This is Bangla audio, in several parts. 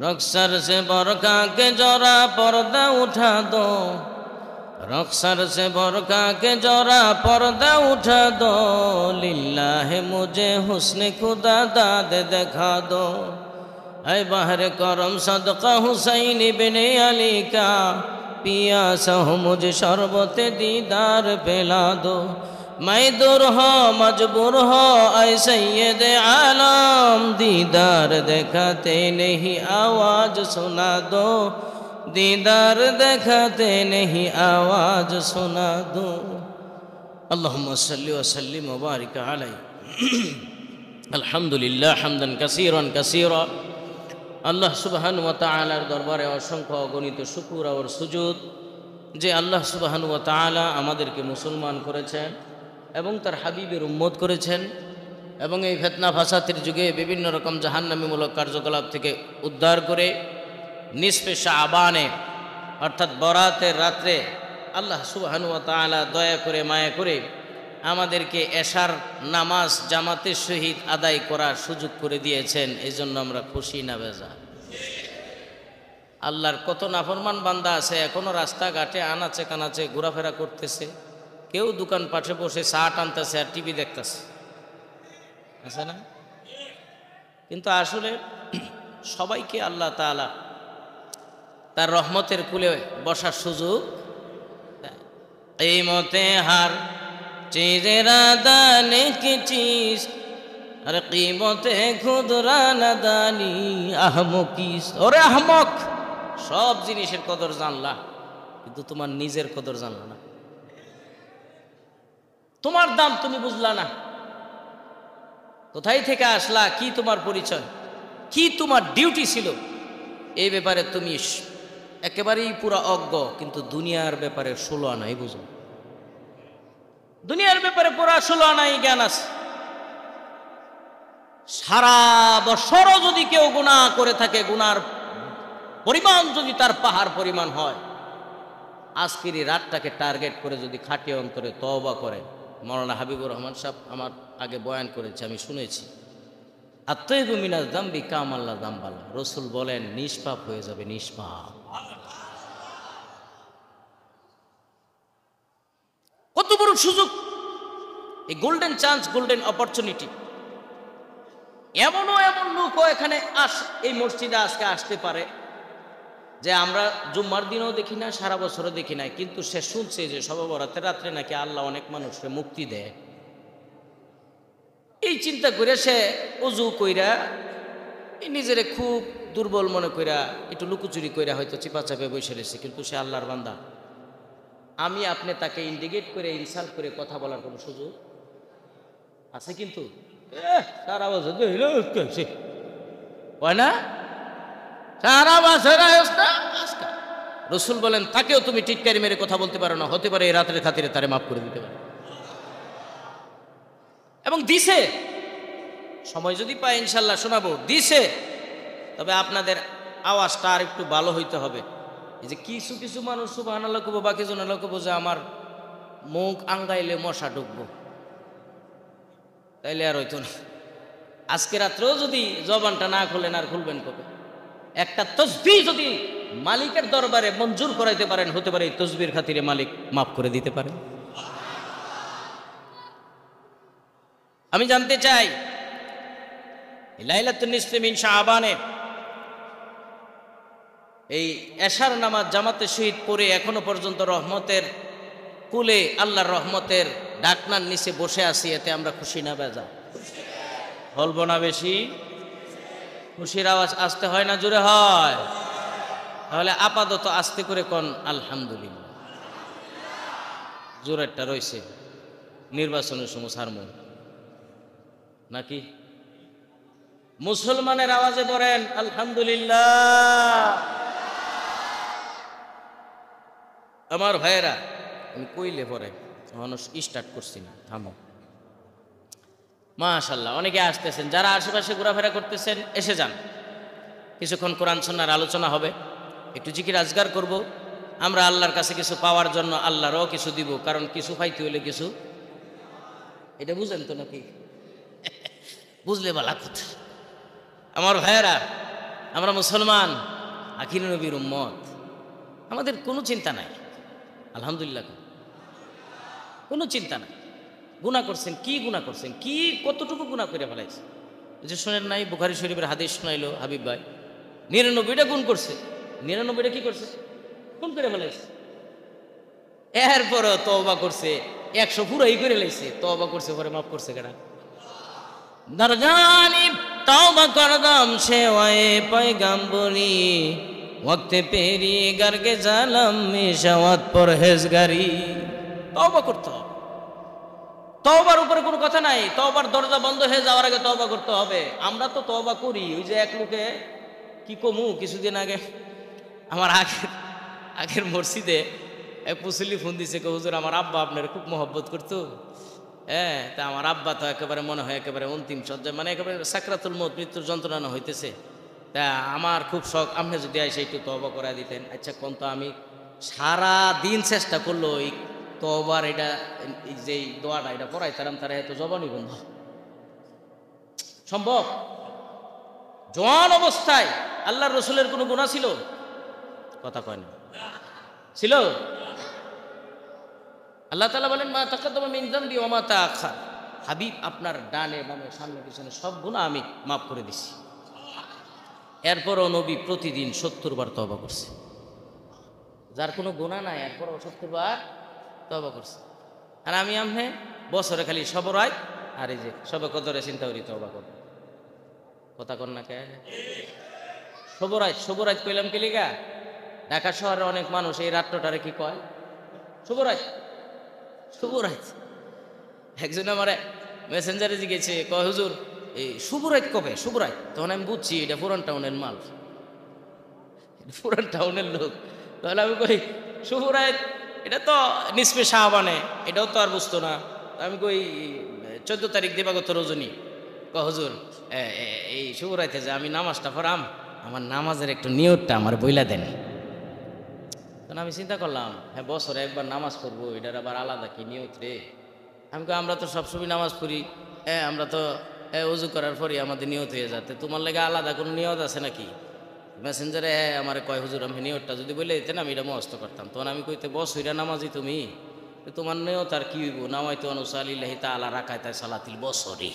रक्सर से बरखा के जरा पर्दा उठा दो, रक्सर से बरखा के जरा पर्दा उठा दो, लिल्लाह मुझे हुस्न खुदा दाद दिखा दो। ऐ बहर करम सदका हुसैन इब्ने अली का, पियासा हूँ मुझे शरबत दीदार पिला दो। मैं दूर हो मजबूर हो ऐ सैयद आलम, दीदार दिखाते नहीं आवाज सुना दो, दीदार दिखाते नहीं आवाज सुना दो। अल्लाहुम्मा सल्लि व सल्लिम व बारिक अलैहि। अल्हम्दुलिल्लाह हम्दन कसीरन कसीरा। আল্লাহ সুবহানাহু ওয়া তাআলার দরবারে অসংখ্য অগণিত শুকর আর সুজুদ যে আল্লাহ সুবহানাহু ওয়া তাআলা আমাদেরকে মুসলমান করেছেন এবং তার হাবিবের উম্মত করেছেন এবং এই ফিতনা ফাসাদের যুগে বিভিন্ন রকম জাহান্নামীমূলক কার্যকলাপ থেকে উদ্ধার করে নিসফে শাবানে অর্থাৎ বরাতের রাত্রে আল্লাহ সুবহানাহু ওয়া তাআলা দয়া করে মায়া করে আমাদেরকে এশার নামাজ জামাতের সহিত আদায় করার সুযোগ করে দিয়েছেন। এই জন্য আমরা খুশি না বেজা? আল্লাহর কত নাফরমান বান্দা আছে এখনো রাস্তাঘাটে আনাচে কানাচে ঘোরাফেরা করতেছে, কেউ দোকান পাশে বসে চা টানতেছে আর টিভি দেখতেছে, আছে না? কিন্তু আসলে সবাইকে আল্লাহ তাআলা তার রহমতের কুলে বসার সুযোগ দেয়। এই মতে হার चीज़ेरा दाने की चीज अरे कीमते खुदरा नादानी अहमकीस। और अहमक सब जिनिसेर कदर जानला किन्तु तुम्हार निजेर कदर जानला ना, तुम्हार दाम तुमी बुझला ना, कोथाय थेके आसला, कि तुम्हार परिचय, कि तुम्हार डिउटी छिलो, এই ব্যাপারে তুমি একেবারেই পুরা অজ্ঞ। কিন্তু দুনিয়ার ব্যাপারে 16 আনাই বুঝো, দুনিয়ার ব্যাপারে পুরা 16 আনাই জ্ঞান আছে। সারা বছরও যদি কেউ গুনাহ করে থাকে, গুনার পরিমাণ যদি তার পাহাড় পরিমাণ হয়, আজকের এই রাতটাকে টার্গেট করে যদি খাটিয়ে অন্তরে তওবা করে, মাওলানা হাবিবুর রহমান সাহেব আমার আগে বয়ান করেছে, আমি শুনেছি, আত্তাইবু মিনাজ যামবি কামাল্লা যামবালা। রাসূল বলেন নিষ্পাপ হয়ে যাবে, নিষ্পাপ। কত বড় সুযোগ, এই গোল্ডেন চান্স, গোল্ডেন অপরচুনিটি। এমনও এমন লোকও এখানে এই মসজিদে আজকে আসতে পারে যে আমরা জুম্মার দিনও দেখি না, সারা বছরও দেখি না, কিন্তু সে শুনছে যে শবে বরাতের রাত্রে নাকি আল্লাহ অনেক মানুষকে মুক্তি দেয়। এই চিন্তা করে সে ওযু কইরা নিজের খুব দুর্বল মনে কইরা একটু লুকোচুরি কইরা হয়তো চিপা চাপে বসে রয়েছে, কিন্তু সে আল্লাহর বান্দা। আমি আপনি তাকে ইন্ডিকেট করে ইনসাল্ট করে কথা বলার কোনো সুযোগ আছে? কিন্তু সারা বছর হয় না, সারা বছর রাসূল বলেন তাকেও তুমি টিটকারি মেরে কথা বলতে পারো না, হতে পারে এই রাতের খাতিরে তারে মাফ করে দিতে পারে। এবং দিছে, সময় যদি পায় ইনশাল্লাহ শোনাবো, দিছে। তবে আপনাদের আওয়াজটা আর একটু ভালো হইতে হবে। এই যে কিছু কিছু মানুষ সুবহানাল্লাহ কব, বাকি জন কব যে আমার মুখ আঙ্গাইলে মশা ঢুকবো, তাইলে আর হইতো না। আজকে রাত্রেও যদি জবানটা না খুলেন আর খুলবেন কবে? একটা তসবিহ যদি মালিকের দরবারে মঞ্জুর করাইতে পারেন, হতে পারে এই তসবির খাতিরে মালিক মাফ করে দিতে পারেন। আমি জানতে চাই লাইলাতুন নিসফে মিন শাবানে এই এশার নামাজ জামাতের সহিত পড়ে এখনো পর্যন্ত রহমতের কুলে আল্লাহর রহমতের ডাকনার নিচে বসে আছি, এতে আমরা খুশি না বেজা? বলবো না বেশি? খুশির আওয়াজ আসতে হয় না জোরে হয়? তাহলে আপাতত আস্তে করে কোন আলহামদুলিল্লাহ। জোরেরটা রয়েছে নির্বাচনের সময় সারমন নাকি? মুসলমানের আওয়াজে বলেন আলহামদুলিল্লাহ। আমার ভাইয়েরা, আমি কইলে পরে মানুষ স্টার্ট করছি না, থামো। মাশাআল্লাহ, অনেকে আসতেছেন, যারা আশেপাশে ঘোরাফেরা করতেছেন এসে যান। কিছুক্ষণ কোরআন সুন্নাহর আলোচনা হবে, একটু জিকির আজগার করব। আমরা আল্লাহর কাছে কিছু পাওয়ার জন্য আল্লাহরও কিছু দিব, কারণ কিছু পাইতে হইলে কিছু, এটা বুঝেন তো নাকি? বুঝলে ভালো কথা। আমার ভাইয়েরা, আমরা মুসলমান, আখির নবীর উম্মত, আমাদের কোনো চিন্তা নাই। আলহামদুলিল্লাহ, কোনো চিন্তা নাই। গুনাহ করছেন, কি গুনাহ করছেন, কি কতটুকু গুনাহ করে ফেলাইছে? যে শোনেন নাই, বুখারী শরীফের হাদিস শোনাইলো হাবিব ভাই, 99টা গুণ করছে। 99টা কি করছে? গুণ করে ফেলাইছে। এরপরও তওবা করছে, 100 পুরাই করে লাইছে। তওবা করছে, পরে মাফ করছে কেনা? দরজানি তওবা করদাম সেওয়ায়ে পয়গাম্বরি, ওয়াক্তে পেরি গারগে জালাম মিশাওয়াত পরহেজগারি। তওবা করতে হবে, তওবার উপরে কোনো কথা নাই। তওবার দরজা বন্ধ হয়ে যাওয়ার আগে তওবা করতে হবে। আমরা তো তওবা করি। ওই যে এক লোকে কি কমু, কিছুদিন আগে আমার আগের মসজিদে এক মুসল্লি ফোন দিছে, হুজুর আমার আব্বা আপনার খুব মহব্বত করতো। হ্যাঁ, তা আমার আব্বা তো একেবারে মনে হয় একেবারে অন্তিম সজ্জায়, মানে একেবারে সাকরাতুল মউত, মৃত্যুর যন্ত্রণা হইতেছে। তা আমার খুব শখ, আপনি যদি এসে একটু তওবা করায় দিতেন। আচ্ছা কোন তো, আমি সারা দিন চেষ্টা করলো এই তওবার এটা, এই যে দোয়াটা এটা পড়াইতাম, তারা এত জবানই বন্ধ। সম্ভব? জওয়ান অবস্থায় আল্লাহর রসুলের কোনো গুনাহ ছিল? কথা কয় না, ছিল? আল্লাহ তাআলা বলেন, মা তাকাদ্দামা মিন যামবি ওয়া মা তাআখার। হাবিব আপনার ডানে বামে সামনে পিছনে সব গুনাহ আমি মাফ করে দিছি। এরপরও নবী প্রতিদিন 70 বার তওবা করছে। যার কোনো গুনাহ নাই এরপরও 70 বার তওবা করছে। আর আমি আমনে বছরে খালি সব রাত আর এই যে সবে কদরে চিন্তা করি তওবা করব। কথা কন না কে? সব রাত কইলাম কি লিগা? ঢাকা শহরে অনেক মানুষ এই রাত্রটারে কি কয়? শুভ রাত। একজন আমারে মেসেঞ্জারে জিজ্ঞেছে, কয় হুজুর এই শুভ রাত কবে? শুভ রাত। তখন আমি বুঝছি এটা পুরান টাউনের মাল, পুরান টাউনের লোক। তাহলে আমি কই শুভ রাত এটা তো নিসফে শাবানে, এটাও তো আর বুঝতো না। আমি কই 14 তারিখ দিবাগত রজনী। কয় হুজুর এই শুভ রাতে যে আমি নামাজটা পড়াম, আমার নামাজের একটু নিয়তটা আমার বইলা দেন। তখন আমি চিন্তা করলাম, হ্যাঁ বছরে একবার নামাজ পড়বো, এটার আবার আলাদা কি নিয়ত রে? আমি কই আমরা তো সবসময় নামাজ পড়ি, হ্যাঁ আমরা তো ওযু করার পরই আমাদের নিয়ত হয়ে যাতে, তোমার লেগে আলাদা কোনো নিয়ত আছে নাকি? মেসেঞ্জারে আমার কয় হুজুর আমি নিয়তটা যদি বলে দিতেন আমি এটা মস্ত করতাম। তখন আমি কইতে, বছরা নামাজি তুমি, তোমার নিয়ত আর কি হইব? নামাইতু আন উসাল্লিল্লাহি তাআলা রাকাতায় সালাতিল বছরি,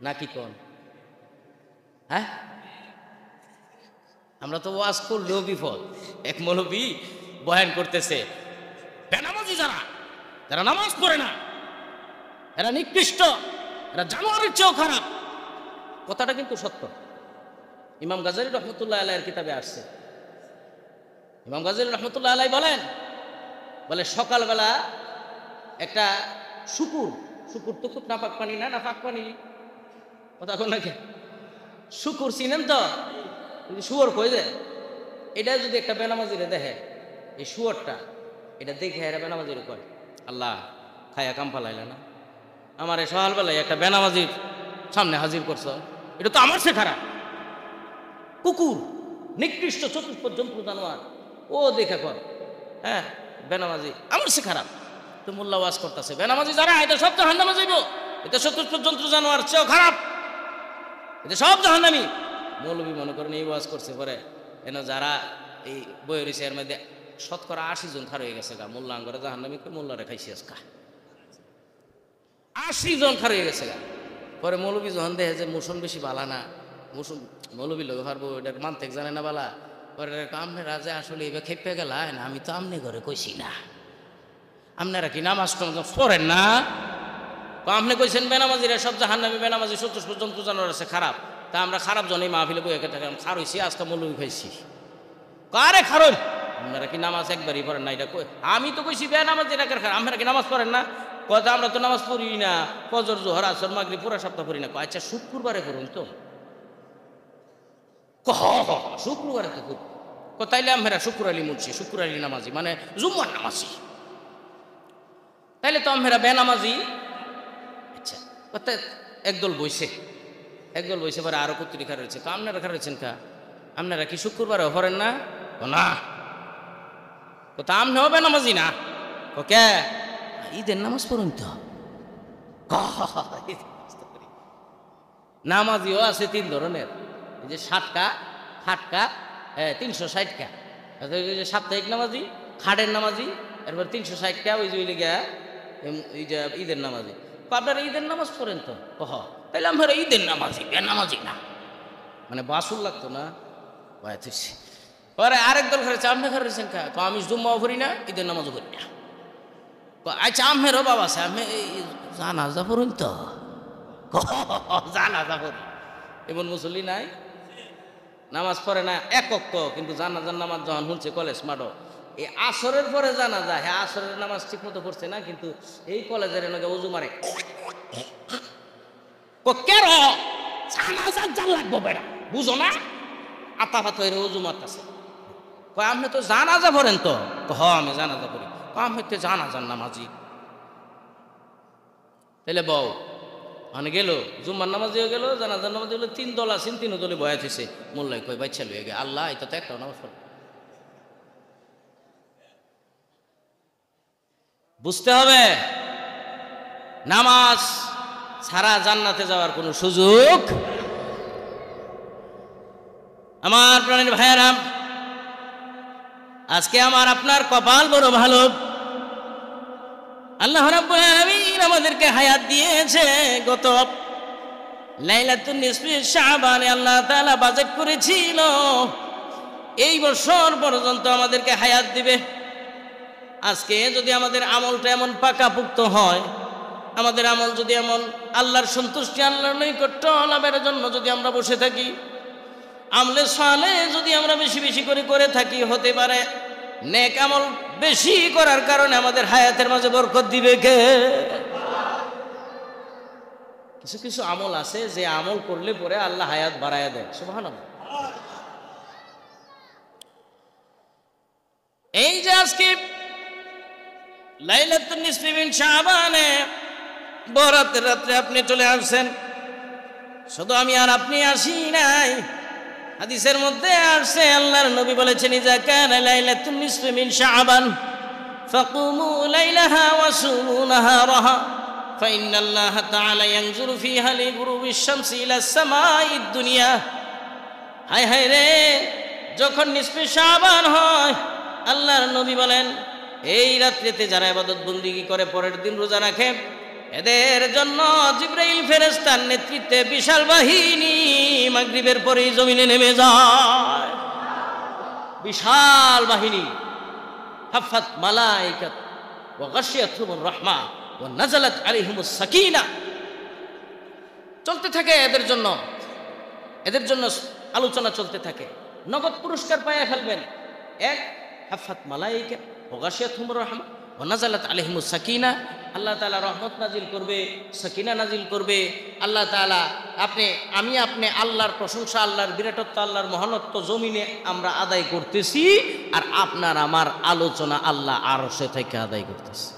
নাকি কোন? হ্যাঁ, আমরা তো ওয়াজ করলেও বিফল। এক মৌলবী বয়ান করতেছে, বেনামাজি যারা নামাজ পড়ে না এরা নিকৃষ্ট, এরা জানোয়ারের চেয়েও খারাপ। কথাটা কিন্তু সত্য। ইমাম গাজালি রহমতুল্লাহ আলাইহির কিতাবে আসছে। ইমাম গাজালি রহমতুল্লাহ আলাইহি বলে সকালবেলা একটা শুকুর তো খুব নাপাক পানি না, নাপাক পানি, কথা কোন নাকি? শুকুর চিনেন তো? শুয়োর কই যায়, এটা যদি একটা বেনামাজিরে দেখে, এই শুয়োরটা এটা দেখে এরা বেনামাজির কয়, আল্লাহ খায়া কাম পালাইলে না, আমার এই সকালবেলায় একটা বেনামাজির সামনে হাজির করছো, এটা তো আমার সে খারাপ। কুকুর, নিকৃষ্ট চতুষ্পদ জন্তু জানোয়ার, ও দেখে কর, হ্যাঁ বেনামাজি আমার সে খারাপ। তো মোল্লা ওয়াজ করতেছে, বেনামাজি যারা এটা সব জাহান্নামে যাইব, এটা চতুষ্পদ জন্তু জানোয়ার চেয়েও খারাপ, এটা সব জাহান্নামী। মৌলবী মনে করেন এই ওয়াজ করছে, পরে এন যারা এই বই রয়েছে এর মধ্যে 80% জন খার হয়ে গেছে গা, মোল্লা আঙ্গরে জাহান্নামী মোল্লারে খাইছি আজকা 80 জন খার হয়ে গেছে গা। পরে মৌলবী যখন দেখে যে মোশন বেশি বালা না, মৌলবী লোক পারবো এটা মানতে জানে না বালা, পরে আপনারা যে আসলে এবার খেপে গেল না, আমি তো আমনে ঘরে কইছি না, আপনারা কি নামাজ পড়েন না? আপনি কইছেন বেনামাজিরা সব জাহান্নামী, বেনামাজি চতুষ্পদ জন্তু জানোয়ার আছে খারাপ, তা আমরা খারাপ জনেই মাহফিলে বই একে থাকলাম, খার হইছি আজকে মৌলবী খাইছি। কারে খারণ? আপনারা কি নামাজ একবারই পড়েন না? এটা আমি তো কইছি বেনামাজি এটাকে খারাপ, আপনারা কি নামাজ পড়েন না? কথা আমরা তো নামাজ পড়ি না, ফজর জোহর আসর মাগরিব পুরা সপ্তাহ পড়ি না। আচ্ছা শুক্রবারে পড়ুন তো, শুক্রবারে তো তাইলে আমরা শুক্র আলী মুন্সি, শুক্র আলী নামাজি মানে জুম্মার নামাজি, তাইলে তো আমরা বেনামাজি। আচ্ছা একদল বইছে পরে আরো পত্রিকা রয়েছে, তো আপনারা খা রয়েছেন কা, আপনারা কি শুক্রবারে পড়েন না? না। তা আপনি হবে নামাজি না? কে ঈদের নামাজ পড়ুন তো, নামাজিও আছে 3 ধরনের, এই যে ষাটকা, খাটকা, 360কা। ওই যে সাপ্তাহিক নামাজি, খাটের নামাজি, এরপর 360কা ওই যে গিয়া এই যে ঈদের নামাজি। আপনারা ঈদের নামাজ পড়েন তো? তাইলে আমরা ঈদের নামাজি, নামাজি না, মানে বাসুল লাগতো না। পরে আরেক দল ঘরে চামড়া ঘরে রয়েছেন কা, আমি জুম্মাও করি না, ঈদের নামাজও করি না। আচ্ছা আমেরও বাবা আছে, আমি জানাজা পড়ুন তো, জানাজা পড়ি। এমন মুসল্লি নাই, নামাজ পড়ে না এক ওয়াক্ত, কিন্তু জানাজার নামাজ যখন শুনছে কলেজ মাঠও, এই আসরের পরে জানাজা, হ্যাঁ আসরের নামাজ ঠিক মতো পড়ছে না, কিন্তু এই কলেজের এলাকা উজু মারে, কেন জানাজা জান লাগবো বেড়া, বুঝো না? আতা ফাত হয়ে উজু মারতেছে। আপনি তো জানাজা পড়েন তো? আমি জানাজা পড়ি। আমি তো জানাজার নামাজি। তাহলে বউ মানে গেল, জুম্মার নামাজিও গেল, জানাজার নামাজি গেল, 3 দল আছেন, 3 দলে বয়া থইছে। মোল্লাই কই বাচ্চা লইয়া গে, আল্লাহ এটা তো একটা নামাজ পড়ে। বুঝতে হবে নামাজ ছাড়া জান্নাতে যাওয়ার কোনো সুযোগ। আমার প্রাণের ভাইয়েরা, আজকে আমার আপনার কপাল বড় ভালো, আল্লাহ রাব্বুল আলামিন আমাদেরকে হায়াত দিয়েছে। গত লাইলাতুন নিসফি শাবানে আল্লাহ তাআলা বাজেট করেছিল এই বছর পর্যন্ত আমাদেরকে হায়াত দিবে। আজকে যদি আমাদের আমলটা এমন পাকাপুক্ত হয়, আমাদের আমল যদি এমন আল্লাহর সন্তুষ্টি, আল্লাহর নৈকট্য লাভের জন্য যদি আমরা বসে থাকি, আমলে সালে যদি আমরা বেশি বেশি করে থাকি, হতে পারে নেক আমল বেশি করার কারণে আমাদের হায়াতের মাঝে বরকত দিবে কে? কিছু কিছু আমল আছে যে আমল করলে পরে আল্লাহ হায়াত বাড়ায়া দেয়। সুবহানাল্লাহ। এই যে আজকে লাইলাতুন নিসফি মিন শাবানে বরাতের রাত্রে আপনি চলে আসছেন, শুধু আমি আর আপনি আসি নাই, হাদিসের মধ্যে আসছে আল্লাহর নবী বলেছেন, ইজা কানা লাইলাতুন নিসফি মিন শাবান ফাকুমু লাইলাহা ওয়া সুমু নাহারাহা ফাইন্নাল্লাহা তাআলা ইয়ানজুরু ফিহা লিগুরুবিশ শামসি ইলাস সামাঈদ দুনিয়া। হায় হায় রে, যখন নিসফে শাবান হয়, আল্লাহর নবী বলেন এই রাত্রিতে যারা ইবাদত বন্দেগী করে, পরের দিন রোজা রাখে, এদের জন্য জিবরাইল ফেরেশতার নেতৃত্বে বিশাল বাহিনী মাগরিবের পরেই জমিনে নেমে যায়। বিশাল বাহিনী, হাফাত মালাইকাত ওয়া গাশিয়াতুহুর রাহমা ওয়া নাযালাত আলাইহিমুস সাকিনা, চলতে থাকে এদের জন্য আলোচনা চলতে থাকে। নগদ পুরস্কার পাইয়া ফেলবেন। এক, হাফাত মালাইকাত ওয়া গাশিয়াতুহুর রাহমা ওয়া নাযালাত আলাইহিমুস সাকিনা, আল্লাহ তাআলা রহমত নাজিল করবে, সাকিনা নাজিল করবে। আল্লাহ তাআলা আমি আপনি আল্লাহর প্রশংসা, আল্লাহর বিরাটত্ব, আল্লাহর মহানত্ব জমিনে আমরা আদায় করতেছি, আর আপনার আমার আলোচনা আল্লাহ আরশে থেকে আদায় করতেছে।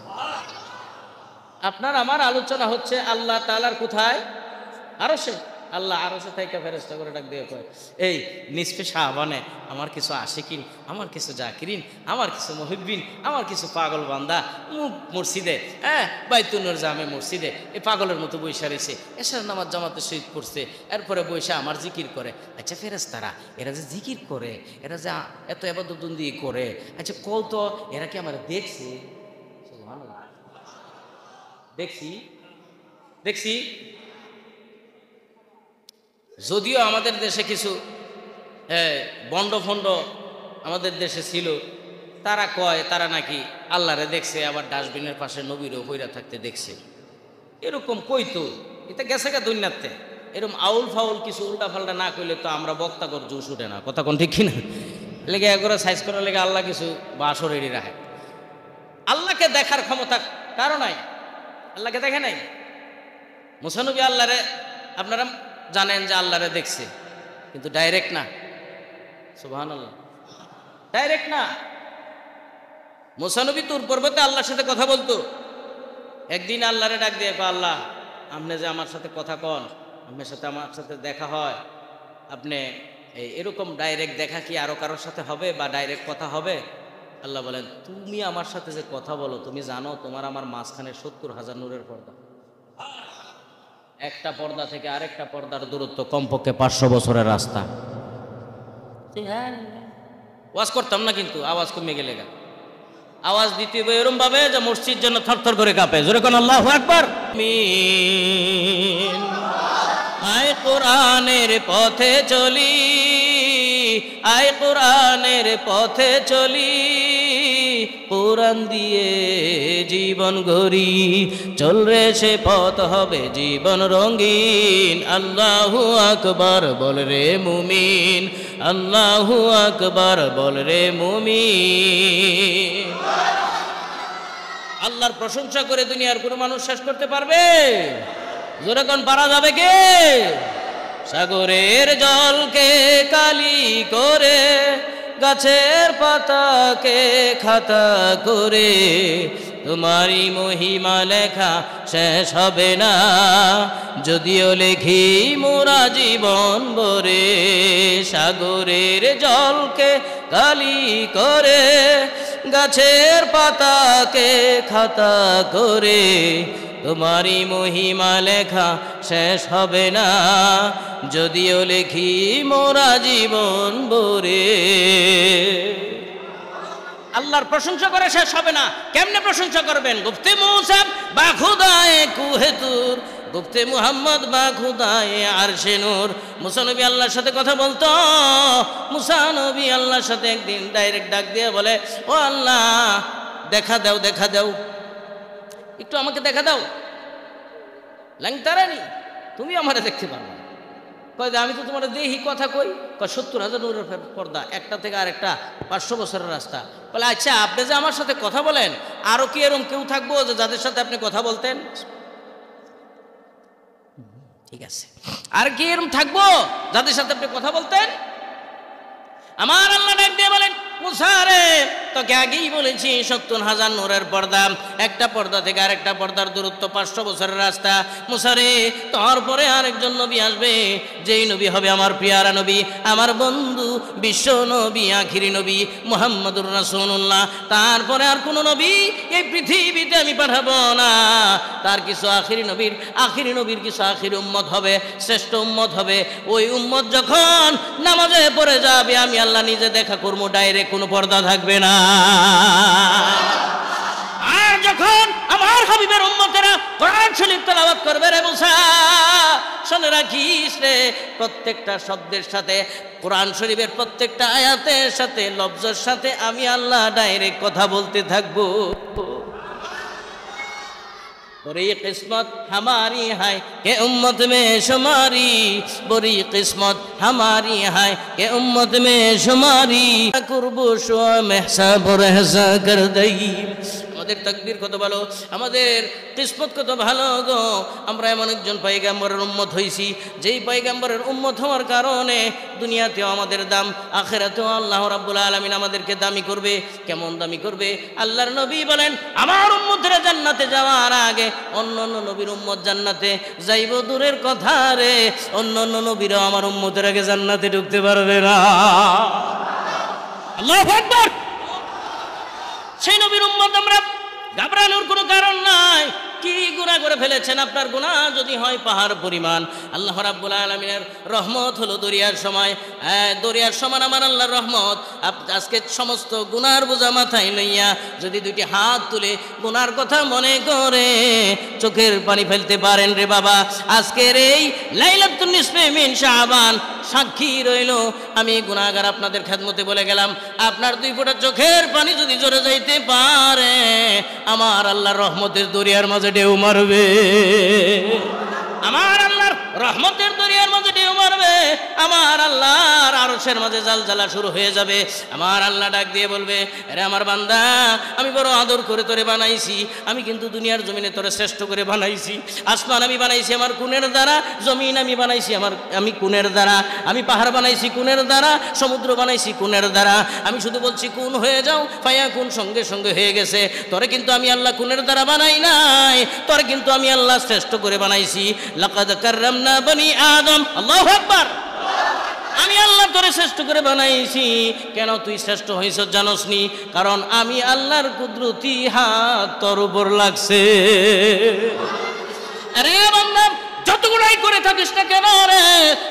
আপনার আমার আলোচনা হচ্ছে আল্লাহ তাআলার কোথায়? আরশে। আল্লাহ আরশে থেকে ফেরেশতা করে ডাক দিয়ে কয়, এই নিসফে শাবানে আমার কিছু আশিকিন, আমার কিছু জাকিরিন, আমার কিছু মুহিব্বিন, আমার কিছু পাগল বান্দা মসজিদে, বাইতুন নূর জামে মসজিদে এই পাগলের মতো বৈশা রয়েছে, এশার নামাজ জামাতে শহীদ পড়ছে, এরপরে বৈশা আমার জিকির করে। আচ্ছা ফেরেশতারা এরা যে জিকির করে, এরা যে এত ইবাদত বন্দেগী করে, আচ্ছা কও তো এরা কি আমার দেখছে? দেখছি। যদিও আমাদের দেশে কিছু বন্ড ফন্ড আমাদের দেশে ছিল, তারা কয় তারা নাকি আল্লাহরে দেখছে, আবার ডাস্টবিনের পাশে নবীরও হইরা থাকতে দেখছে। এরকম কইতো, এটা গেছে গা দুনিয়াতে। এরকম আউল ফাউল কিছু উল্টা ফাল্টা না কইলে তো আমরা বক্তাগর জোশ উঠে না, কথা কোন ঠিক কিনা? লেগে একবার সাইজ করার লেগে আল্লাহ কিছু বাসও রেডি রাখে। আল্লাহকে দেখার ক্ষমতা কারো নাই, আল্লাহকে দেখে নাই। মুসা নবী আল্লাহরে আপনারা জানেন যে আল্লাহরে দেখছে, কিন্তু ডাইরেক্ট না। সুবহানাল্লাহ, ডাইরেক্ট না। মুসা নবী তুর পর্বতে আল্লাহর সাথে কথা বলতো। একদিন আল্লাহরে ডাক দিয়ে কয়, আল্লাহ আপনি যে আমার সাথে কথা কন, আপনার সাথে আমার সাথে দেখা হয়, আপনি এরকম ডাইরেক্ট দেখা কি আরো কারোর সাথে হবে বা ডাইরেক্ট কথা হবে? আল্লাহ বলেন, তুমি আমার সাথে যে কথা বলো, তুমি জানো তোমার আমার মাঝখানে 70,000 নূরের পর্দা। একটা পর্দা থেকে আরেকটা পর্দার দূরত্ব কমপক্ষে 500 বছরের রাস্তা। ওয়াজ করতাম না, কিন্তু আওয়াজ কমে গেলে আওয়াজ দিতে হবে এরকম ভাবে যে মসজিদ যেন থরথর করে কাঁপে। জোরে কোন আল্লাহু আকবার। আমিন। আয় কোরআনের পথে চলি, আয় কোরআনের পথে চলি, কোরআন দিয়ে জীবন গড়ি, চল রে সে পথ হবে জীবন রঙিন। আল্লাহু আকবার বল রে মুমিন, আল্লাহু আকবার বল রে মুমিন। আল্লাহর প্রশংসা করে দুনিয়ার কোনো মানুষ শেষ করতে পারবে? জোরে কোন পারা যাবে কে? সাগরের জলকে কালি করে, গাছের পাতাকে খাতা করে, তোমারই মহিমা লেখা শেষ হবে না, যদিও লেখি মোরা জীবন ভরে। সাগরের জলকে কালি করে, গাছের পাতাকে খাতা করে, তোমারই মহিমা লেখা শেষ হবে না, যদিও লেখি মোরা জীবন ভরে। আল্লাহর প্রশংসা করে শেষ হবে না। কেমনে প্রশংসা করবেন? গুফতে মুসা বা খুদায়ে কুহে তুর, গুফতে মুহাম্মদ বা খুদায়ে আরশে নূর। মুসা নবী আল্লাহর সাথে কথা বলতো। মুসা নবী আল্লাহর সাথে একদিন ডাইরেক্ট ডাক দিয়ে বলে, ও আল্লাহ দেখা দাও, দেখা দাও, একটু আমাকে দেখা দাও। ল্যাংতারানি, তুমি আমারে দেখতে পারো? কয় আমি তো তোমার দেহি কথা কই। 70,000 নূরের পর্দা, একটা থেকে আরেকটা 500 বছরের রাস্তা। বলে আচ্ছা, আপনি যে আমার সাথে কথা বলেন, আরো কি এরকম কেউ থাকবো যে যাদের সাথে আপনি কথা বলতেন? ঠিক আছে, আর কি এরকম থাকবো যাদের সাথে আপনি কথা বলতেন? আমার আল্লাহ ডাক দিয়ে বলেন, মুসা রে, তোকে আগেই বলেছি 70,000 নূরের পর্দা, একটা পর্দা থেকে আরেকটা পর্দার দূরত্ব 500 বছরের রাস্তা। মুসা রে, তোর পরে আরেকজন নবী আসবে, যেই নবী হবে আমার পিয়ারা নবী, আমার বন্ধু, বিশ্ব নবী, আখিরি নবী মুহাম্মদুর রাসূলুল্লাহ। তারপরে আর কোনো নবী এই পৃথিবীতে আমি পাঠাবো না। তার কিছু আখিরি নবীর কিছু আখিরি উম্মত হবে, শ্রেষ্ঠ উম্মত হবে। ওই উম্মত যখন নামাজে পড়ে যাবে, আমি আল্লাহ নিজে দেখা করবো, ডাইরেক্ট কোনো পর্দা থাকবে না। আর যখন আমার হাবিবের উম্মতেরা কোরআন শরীফ তেলাওয়াত করবে, রে মুসা শুনে রাখিস রে, প্রত্যেকটা শব্দের সাথে, কোরআন শরীফের প্রত্যেকটা আয়াতের সাথে, লফজের সাথে আমি আল্লাহ ডাইরেক্ট কথা বলতে থাকবো। बड़ी किस्मत हमारी है कि उम्मत में शुमारी, बड़ी किस्मत हमारी है कि उम्मत में शुमारी, कुर्बो शुआ महसाब रहसा कर दई। আমাদের তাকদীর কত ভালো, আমাদের কিসমত কত ভালো গো। আমরা এমন একজন পয়গম্বরের উম্মত হইছি, যেই পয়গম্বরের উম্মত হওয়ার কারণে দুনিয়াতেও আমাদের দাম, আখিরাতেও আল্লাহ রাব্বুল আলামিন আমাদেরকে দামি করবে। কেমন দামি করবে? আল্লাহর নবী বলেন, আমার উম্মতরা জান্নাতে যাওয়ার আগে অন্য নবীর উম্মত জান্নাতে যাইব দূরের কথা রে, অন্য নবীরাও আমার উম্মতের আগে জান্নাতে ঢুকতে পারবে না। আল্লাহু আকবার। সেই নবীর উম্মত আমরা, ঘাবড়ানোর কোনো কারণ নাই। কি গুনাহ করে ফেলেছেন? আপনার গুনাহ যদি হয় পাহাড় পরিমাণ, আল্লাহ রাব্বুল আলামিনের রহমত হলো দরিয়ার সময়, দরিয়ার সমান আমার আল্লাহর রহমত। আজকে সমস্ত গুনার বোঝা মাথায় লইয়া যদি দুইটি হাত তুলে গুনার কথা মনে করে চোখের পানি ফেলতে পারেন রে বাবা, আজকের এই লাইলাতুন নিসফে মিন শাবান সাক্ষী রইল। আমি গুনাহগার আপনাদের খেদমতে বলে গেলাম, আপনার 2 ফোঁটা চোখের পানি যদি জোরে যাইতে পারে, আমার আল্লাহর রহমতের দরিয়ার মাঝে ঢেউ মারবে। আমার আল্লাহর রহমতের দরিয়ার মাঝে ঢেউ মারবে। আমার আল্লাহর আরশের মাঝে জালজালা শুরু হয়ে যাবে। আমার আল্লাহ ডাক দিয়ে বলবে, আরে আমার বান্দা, আমি বড় আদর করে তোরে বানাইছি, আমি কিন্তু দুনিয়ার জমিনে তোরে শ্রেষ্ঠ করে বানাইছি। আসমান আমি বানাইছি আমার কুনের দ্বারা, জমিন আমি বানাইছি আমি কুনের দ্বারা, আমি পাহাড় বানাইছি কুনের দ্বারা, সমুদ্র বানাইছি কুনের দ্বারা। আমি শুধু বলছি কুন হয়ে যাও, ফায়া কুন সঙ্গে সঙ্গে হয়ে গেছে। তোরে কিন্তু আমি আল্লাহ কুনের দ্বারা বানাই নাই, তোরে কিন্তু আমি আল্লাহ শ্রেষ্ঠ করে বানাইছি। লাকাদ কাররামনা বনি আদম। আল্লাহু আকবার। আমি আল্লাহ তোরে শ্রেষ্ঠ করে বানাইছি। কেন তুই শ্রেষ্ঠ হইছ জানোস নি? কারণ আমি আল্লাহর কুদরতি হাত তোর উপর লাগছে। আরে বান্দা, যতগুলো গুনাই করে থাকিস না কেন রে?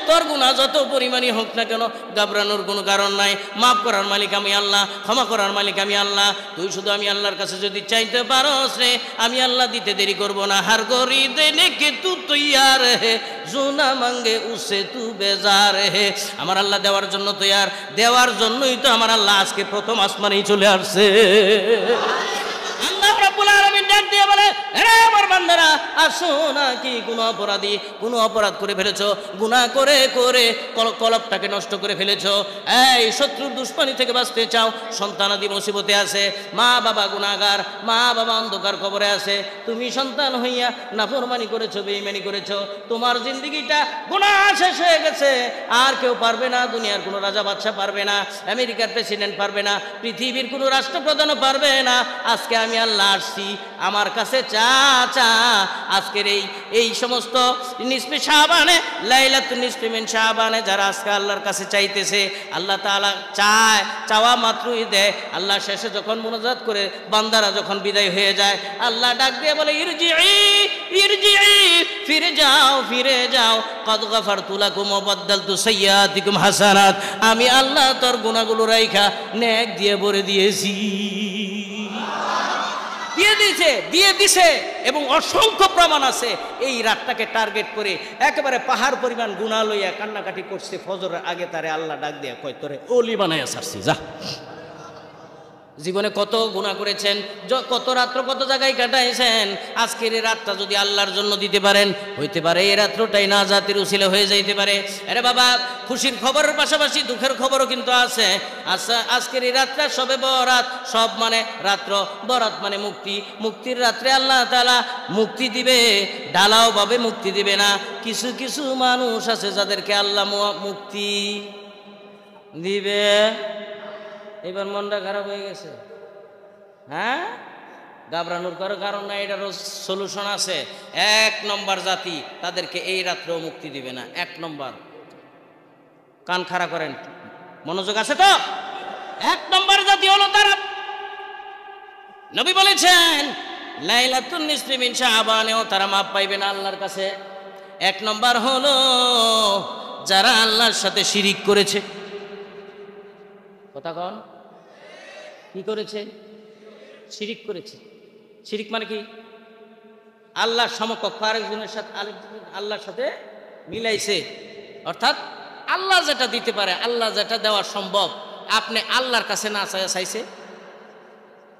তোর গুনাহ যত পরিমাণই হোক না কেন ঘাবড়ানোর কোনো কারণ নাই। মাফ করার মালিক আমি আল্লাহ, ক্ষমা করার মালিক আমি আল্লাহ। তুই শুধু আমি আল্লাহর কাছে যদি চাইতে পারস রে, আমি আল্লাহ দিতে দেরি করব না। হার গরি দেনে কে তু তৈয়ার হে, জুনা মাঙ্গে উসে তু বেজার হে। আমার আল্লাহ দেওয়ার জন্য তৈয়ার, দেওয়ার জন্যই তো আমার আল্লাহ আজকে প্রথম আসমানেই চলে আসছে। আল্লাহ রাব্বুল আলামিন ডাক দিয়ে বলে, হে আমার বান্দারা, আসো না কি কোনো অপরাধী, কোনো অপরাধ করে ফেলেছো, গুনাহ করে করে কলবটাকে নষ্ট করে ফেলেছো। এই শত্রুর দুশমনি থেকে বাঁচতে চাও, সন্তানাদি মুসিবতে আছে, মা বাবা গুনাহগার, মা বাবা অন্ধকার কবরে আছে, তুমি সন্তান হইয়া নাফরমানি করেছো, বেঈমানি করেছো, তোমার জিন্দেগিটা গুনাহ শেষ হয়ে গেছে। আর কেউ পারবে না, দুনিয়ার কোনো রাজা বাদশা পারবে না, আমেরিকার প্রেসিডেন্ট পারবে না, পৃথিবীর কোনো রাষ্ট্রপ্রধানও পারবে না। আজকে আমি আল্লাহ আসছি, আমার কাছে চা চা। আজকের এই সমস্ত নিসফে শাবানে, লাইলাতুন নিসফি মিন শাবানে যারা আজকে আল্লাহর কাছে চাইতেছে, আল্লাহ তাআলা চায়, চাওয়া মাত্রই দেয়। আল্লাহ শেষে যখন মুনাজাত করে বান্দারা যখন বিদায় হয়ে যায়, আল্লাহ ডাক দিয়ে বলে, ইরজিই ইরজিই, ফিরে যাও ফিরে যাও, কদ গফারতু লাকুম ওয়া বাদদালতু সাইয়্যাতিকুম হাসানাত। আমি আল্লাহ তোর গুনাহগুলো রাইখা নেক দিয়ে ভরে দিয়েছি, দিয়ে দিছে। এবং অসংখ্য প্রমাণ আছে এই রাতটাকে টার্গেট করে একেবারে পাহাড় পরিমাণ গুনাহ লইয়া কান্নাকাটি করছে। ফজরের আগে তারে আল্লাহ ডাক দিয়া কয়, তোরে ওলি বানাইয়া ছাড়ছি, যা। জীবনে কত গুনাহ করেছেন, কত রাত্র কত জায়গায় কাটাইছেন। আজকের এই রাতটা যদি আল্লাহর জন্য দিতে পারেন, হইতে পারে এই রাত্রটাই নাজাতের উসিলা হয়ে যাইতে পারে। আরে বাবা, খুশির খবরের পাশাপাশি দুঃখের খবরও কিন্তু আছে। আচ্ছা, আজকের এই রাতটা সবে বরাত, সব মানে রাত্র, বরাত মানে মুক্তি। মুক্তির রাত্রে আল্লাহ তাআলা মুক্তি দিবে, ঢালাও ভাবে মুক্তি দিবে না। কিছু কিছু মানুষ আছে যাদেরকে আল্লাহ মুক্তি দিবে। এবার মনটা খারাপ হয়ে গেছে, হ্যাঁ? ঘাবড়ানোর কোনো কারণ নাই, এটারও সলিউশন আছে। 1 নম্বর জাতি, তাদেরকে এই রাত্রেও মুক্তি দিবে না। 1 নম্বর, কান খাড়া করেন, মনোযোগ আছে তো? 1 নম্বর জাতি হলো তারা, নবী বলেছেন লাইলাতুন নিসফি মিন শাবানেও তারা মাপ পাইবে না আল্লাহর কাছে। 1 নম্বর হলো যারা আল্লাহর সাথে শিরিক করেছে। কথা কন, কি করেছে? শিরিক করেছে। শিরিক মানে কি? আল্লাহর সমকক্ষ আরেকজনের সাথে, আল্লাহর সাথে মিলাইছে। অর্থাৎ আল্লাহ যেটা দিতে পারে, আল্লাহ যেটা দেওয়া সম্ভব, আপনি আল্লাহর কাছে না চাইছে,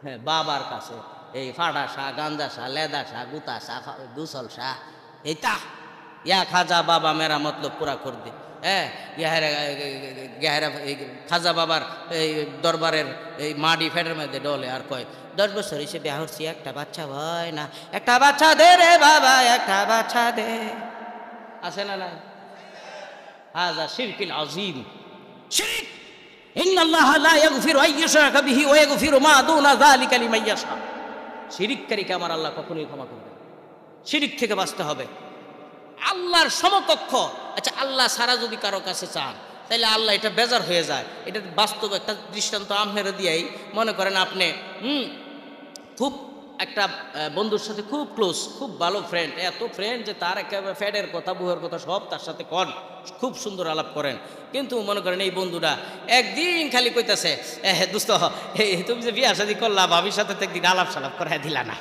হ্যাঁ, বাবার কাছে, এই ফাড়া শাহ, গান্দা শাহ, লেদা শাহ, গুতা শাহ, দুসল শাহ, এইটা ইয়া খাজা বাবা মেরা মতলব পুরা কর দে। হ্যাঁ, গেহারা খাজা বাবার এই দরবারের এই মাটি ফেটের মধ্যে ডলে আর কয়, 10 বছর এসে বিয়া হচ্ছি, একটা বাচ্চা হয় না, একটা বাচ্চা দে রে বাবা, একটা বাচ্চা দে। আছে না নাই? হাযা শিরকুল আযীম, শিরক। ইন্নাল্লাহা লা ইয়াগফিরু আন ইউশরাকা বিহি ওয়া ইয়াগফিরু মা দুনা যালিকা লিমান ইয়াশা। শিরককারীকে আমার আল্লাহ কখনোই ক্ষমা করবে না। শিরক থেকে বাঁচতে হবে। আল্লাহর সমকক্ষ, আচ্ছা আল্লাহ সারা যদি কারো কাছে চান, তাহলে আল্লাহ এটা বেজার হয়ে যায়। এটা বাস্তব একটা দৃষ্টান্ত আপনারা দিয়েই মনে করেন, আপনি খুব একটা বন্ধুর সাথে খুব ক্লোজ, খুব ভালো ফ্রেন্ড, এত ফ্রেন্ড যে তার একেবারে ফ্যাডের কথা, বুহের কথা সব তার সাথে কন, খুব সুন্দর আলাপ করেন। কিন্তু মনে করেন এই বন্ধুটা একদিন খালি কইতাছে, দোস্ত তুমি যে বিয়া শাদী করলা, ভাবির সাথে তো একদিন আলাপ সালাপ করে দিলা না,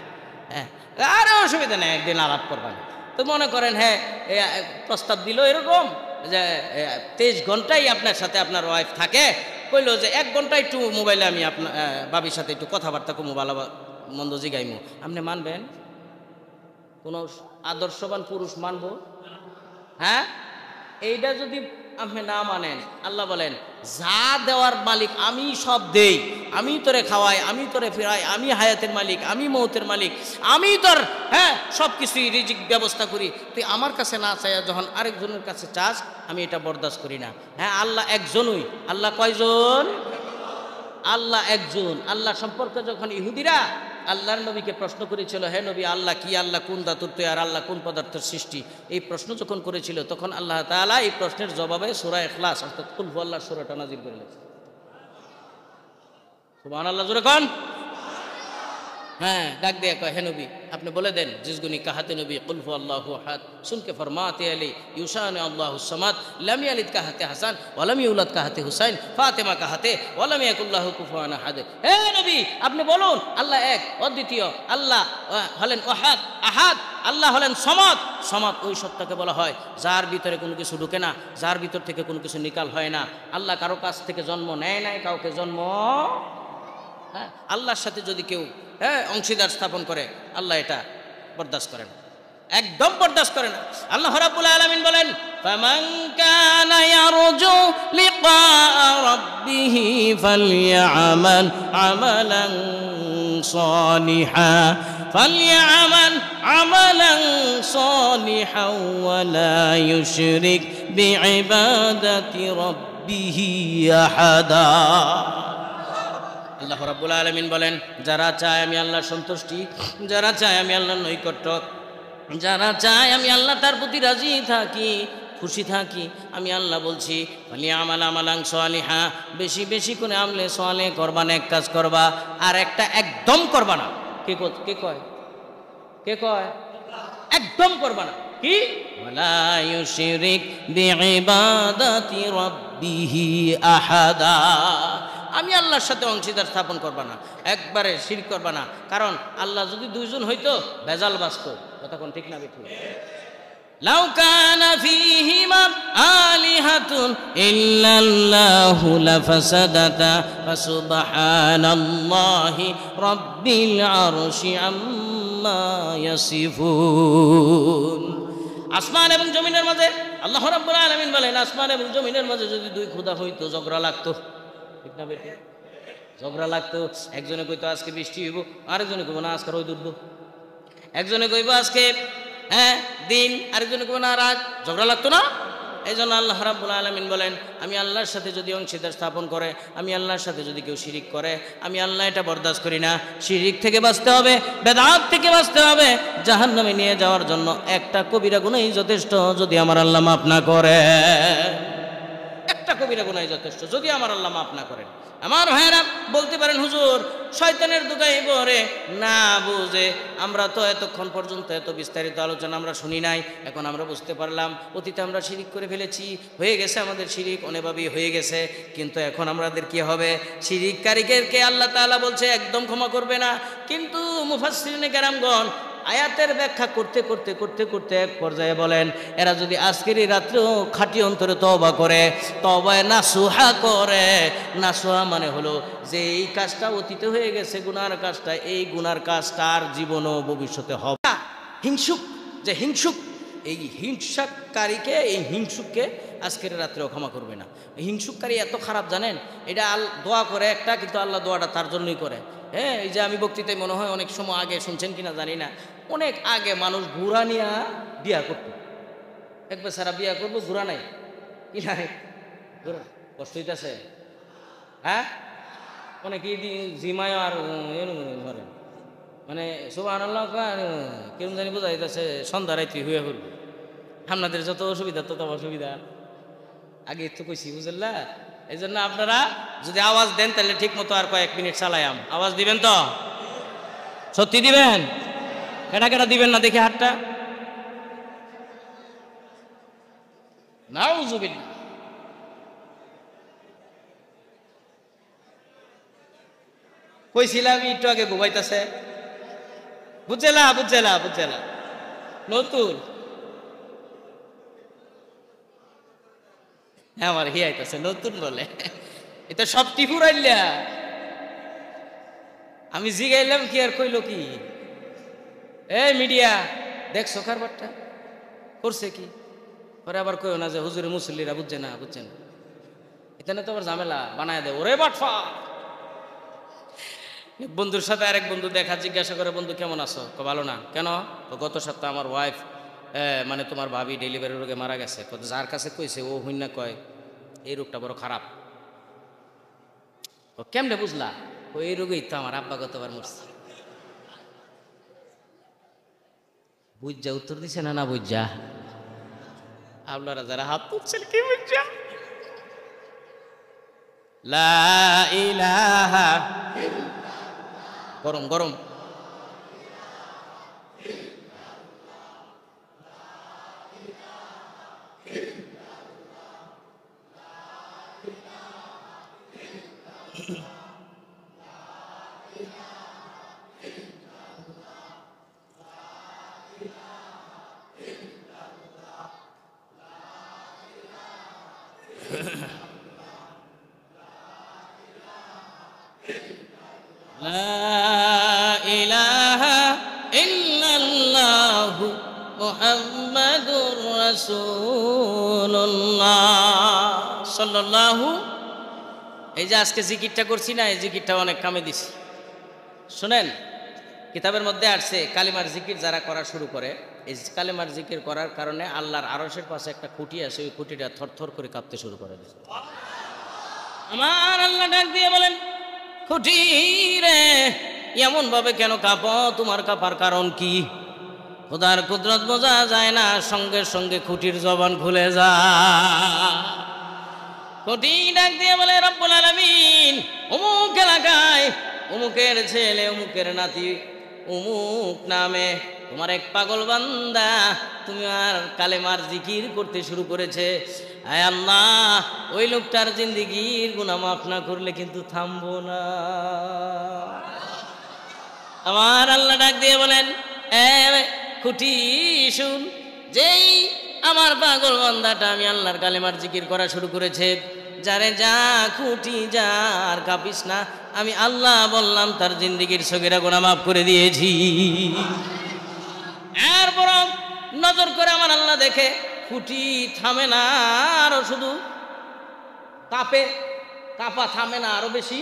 হ্যাঁ আরে অসুবিধা নেই, একদিন আলাপ করবা না। তো মনে করেন হ্যাঁ প্রস্তাব দিল এরকম যে 23 ঘন্টাই আপনার সাথে আপনার ওয়াইফ থাকে, কইলো যে 1 ঘন্টা একটু মোবাইলে আমি আপনার ভাবির সাথে একটু কথাবার্তা কমু, ভালো মন্দ জিগাইমু। আপনি মানবেন? কোনো আদর্শবান পুরুষ মানবো? হ্যাঁ, এইটা যদি আপনি না মানেন, আল্লাহ বলেন যা দেওয়ার মালিক আমি, সব দেই, আমি তোরে খাওয়াই, আমি তোরে ফিরাই, আমি হায়াতের মালিক, আমি মৌতের মালিক, আমি তোর হ্যাঁ সব কিছুই রিজিক ব্যবস্থা করি। তুই আমার কাছে না চাইয়া যখন আরেকজনের কাছে চাস, আমি এটা বরদাস্ত করি না। হ্যাঁ, আল্লাহ একজনই। আল্লাহ কয়জন? আল্লাহ একজন। আল্লাহ সম্পর্কে যখন ইহুদিরা আল্লাহর নবীকে প্রশ্ন করেছিল, হে নবী আল্লাহ কি, আল্লাহ কোন ধাতুর তৈরি, আর আল্লাহ কোন পদার্থের সৃষ্টি, এই প্রশ্ন যখন করেছিল, তখন আল্লাহ তাআলা এই প্রশ্নের জবাবে সূরা ইখলাস অর্থাৎ কুল হুয়াল্লাহ সূরাটা নাযিল করে দিয়েছেন। সুবহানাল্লাহ, জোরে কোন। হ্যাঁ, ডাক দিয়ে কয়, হে নবী আপনি বলে দেন জিসগুনি কাহাতে নবী কুল হু আল্লাহু আহাদ শুনকে ফরমাতে আলী ইউসান আল্লাহুস সামাদ লাম ইয়ালিদ কাহাতে হাসান ওয়া লাম ইউলাদ কাহাতে হুসাইন ফাতেমা কাহাতে ওয়া লাম ইয়াকুল্লাহু কুফুয়ান আহাদ। হে নবী আপনি বলুন আল্লাহ এক অদ্বিতীয়, আল্লাহ হলেন আহাদ আহাদ, আল্লাহ হলেন সমাদ সমাদ। ওই সত্তাকে বলা হয় যার ভিতরে কোনো কিছু ঢুকে না, যার ভিতর থেকে কোনো কিছু নিকাল হয় না। আল্লাহ কারো কাছ থেকে জন্ম নেয় নাই, কাউকে জন্ম, হ্যাঁ আল্লাহর সাথে যদি কেউ অংশীদার স্থাপন করে আল্লাহ এটা বরদাস্ত করেন, একদম বরদাস্ত করেন। আল্লাহ রাব্বুল আলামিন বলেন ফামান কানা ইয়ারজু লিকা রাব্বিহি ফালইআমাল আমালান সালিহা ফালইআমাল আমালান সালিহা ওয়া লা ইউশরিক বিইবাদাতি রাব্বিহি আহাদা। আল্লাহ রাব্বুল আলামিন বলেন যারা চায় আমি আল্লাহর সন্তুষ্টি, যারা চায় আমি আল্লাহর নৈকট্য, যারা চায় আমি আল্লাহ তার প্রতি রাজি থাকি, খুশি থাকি, আমি আল্লাহ বলছি ফালিয়ামাল আমালান সালিহা, বেশি বেশি করে আমলে সালেহ করবা, নেক কাজ করবা, আর একটা একদম করবা না। কে কয়? কে কয় একদম করবা না? কি? ওয়ালা ইউশরিক বিইবাদাতি রাব্বিহি আহাদা, আমি আল্লাহর সাথে অংশীদার স্থাপন করবা না, একবারে শিরক করবা না। কারণ আল্লাহ যদি দুইজন হইতো ভেজাল বাসত, কথা কোন ঠিক না বেঠিক? লাউ কানা ফীহিমা আলিহাতুন ইল্লাল্লাহু লাফাসাদাতা ফাসুবহানাল্লাহি রাব্বিল আরশি আম্মা ইয়াসিফুন। আসমান এবং জমিনের মাঝে আল্লাহ রাব্বুল আলামিন বলেন আসমান এবং জমিনের মাঝে যদি দুই খোদা হইতো ঝগড়া লাগতো, ঠিক না বেঠিক? ঝগড়া লাগতো। একজনে কইতো আজকে বৃষ্টি হইব, আরেকজনে কইব না আজকে রোদ উঠবো। একজনে কইব আজকে দিন, আরেকজনে কইব না রাত। ঝগড়া লাগতো না? এই জন্য আল্লাহ রাব্বুল আলামিন বলেন আমি আল্লাহর সাথে যদি অংশীদার স্থাপন করে, আমি আল্লাহর সাথে যদি কেউ শিরিক করে, আমি আল্লাহ এটা বরদাস্ত করি না। শিরিক থেকে বাঁচতে হবে, বেদাত থেকে বাঁচতে হবে। জাহান্নামে নিয়ে যাওয়ার জন্য একটা কবিরা গুনাহই যথেষ্ট যদি আমার আল্লাহ মাফ না করে। একটা কবিরা গুনাহই যথেষ্ট যদি আমার আল্লাহ মাফ না করেন। আমার ভাইরা বলতে পারেন হুজুর শয়তানের দুগাই পড়ে না বুঝে, আমরা তো এতক্ষণ পর্যন্ত এত বিস্তারিত আলোচনা আমরা শুনি নাই, এখন আমরা বুঝতে পারলাম অতীতে আমরা শিরিক করে ফেলেছি, হয়ে গেছে আমাদের শিরিক, অনেকভাবেই হয়ে গেছে। কিন্তু এখন আমাদের কি হবে? শিরিককারীকে আল্লাহ তাআলা বলছে একদম ক্ষমা করবে না। কিন্তু মুফাসসিরিনে কেরামগণ আয়াতের ব্যাখ্যা করতে করতে করতে করতে এক পর্যায়ে বলেন এরা যদি আজকের এই রাত্রেও খাঁটি অন্তরে তওবা করে, তওবায় নাসুহা করে, নাসুহা মানে হলো যে এই কাজটা অতীতে হয়ে গেছে গুনার কাজটা, এই গুনার কাজটা আর জীবনও ভবিষ্যতে হবে না। হিংসুক যে হিংসুক, এই হিংসাকারীকে, এই হিংসুককে আজকের রাত্রেও ক্ষমা করবে না। হিংসুককারী এত খারাপ জানেন, এটা দোয়া করে একটা, কিন্তু আল্লাহ দোয়াটা তার জন্যই করে। হ্যাঁ, এই যে আমি বক্তৃতায় মনে হয় অনেক সময় আগে শুনছেন কিনা জানি না, অনেক আগে মানুষ ঘোড়া নিয়ে বিয়া করত। একবার সারা বিয়া করবো, ঘোড়া নাই, কি নাই, কষ্ট হইতেছে। হ্যাঁ, অনেকে জিমায় আর ধরেন মানে সুবহানাল্লাহ কেমন জানি বোঝা যাইতেছে সন্ধ্যা রাইতে হইয়া করবো। আপনাদের যত অসুবিধা তত অসুবিধা, আগে তো কইছি বুঝলা। এই জন্য আপনারা যদি আওয়াজ দেন তাহলে ঠিক মতো আর কয়েক মিনিট চালায়াম। আওয়াজ দিবেন তো? সত্যি দিবেন? কেটা কেটা দিবেন না দেখি হাতটা। নাউযুবিল্লাহ। কইছিলাম একটু আগে ঘুমাইতেছে, বুঝছেলা বুঝছেলা বুঝছেলা, নতুন আমার হিয়াইতেছে নতুন বলে, এটা সব টিপুর আইলা। আমি জিগাইলাম কি আর কইলো কি, এই মিডিয়া দেখছো কারবারটা করছে কি? পরে আবার কইও না যে হুজুরে মুসল্লিরা বুঝছে না, বুঝছেন এখানে তো আবার ঝামেলা বানায় দেয়। ওরে বাটফা, বন্ধুর সাথে আরেক বন্ধু দেখা, জিজ্ঞাসা করে বন্ধু কেমন আছো? ভালো না। কেন? গত সপ্তাহে আমার ওয়াইফ মানে তোমার ভাবি ডেলিভারি রোগে মারা গেছে। যার কাছে কইছে ও হইনা কয় এই রোগটা বড় খারাপ। কেমনে বুঝলা? এই রোগেই তো আমার আব্বা গতবার মরছে। বুঝা উত্তর দিছে না? না বুঝা? আপনারা যারা হাত তুলছেন কি বুঝা? লা ইলাহা, গরম গরম মুহাম্মাদুর রাসূলুল্লাহ সাল্লাল্লাহু। এই যে আজকে জিকিরটা করছি না, এই জিকিরটা অনেক কামে দিছি। শুনেন, কিতাবের মধ্যে আসছে কালিমার জিকির যারা করা শুরু করে, এই কালিমার জিকির করার কারণে আল্লাহর আরশের পাশে একটা খুঁটি আছে, ওই খুঁটিটা থরথর করে কাঁপতে শুরু করে দিচ্ছে। আমার আল্লাহ ডাক দিয়ে বলেন, খুঁটি রে এমন ভাবে কেন কাঁপো? তোমার কাঁপার কারণ কি? খোদার কুদরত বোঝা যায় না, সঙ্গে সঙ্গে খুঁটির জবান খুলে যায়। খুঁটি ডাক দিয়ে বলে, রব্বুল আলামিন, অমুক এলাকায় অমুকের ছেলে অমুকের নাতি অমুক নামে তোমার এক পাগল বান্দা তুমি আর কালেমার জিকির করতে শুরু করেছে। আয় আল্লাহ, ওই লোকটার জিন্দেগির গুনাহ মাফ না করলে কিন্তু থামবো না। আমার আল্লাহ ডাক দিয়ে বলেন, খুঁটি শুন, যেই আমার পাগল বান্দাটা আমি আল্লাহর কালেমার জিকির করা শুরু করেছে, যারে যা খুঁটি যা আর কাঁপিস না, আমি আল্লাহ বললাম তার জিন্দেগির সগীরা গুনাহ মাফ করে দিয়েছি। এরপর নজর করে আমার আল্লাহ দেখে খুঁটি থামে না, আরো শুধু কাঁপে, কাঁপা থামে না, আরো বেশি।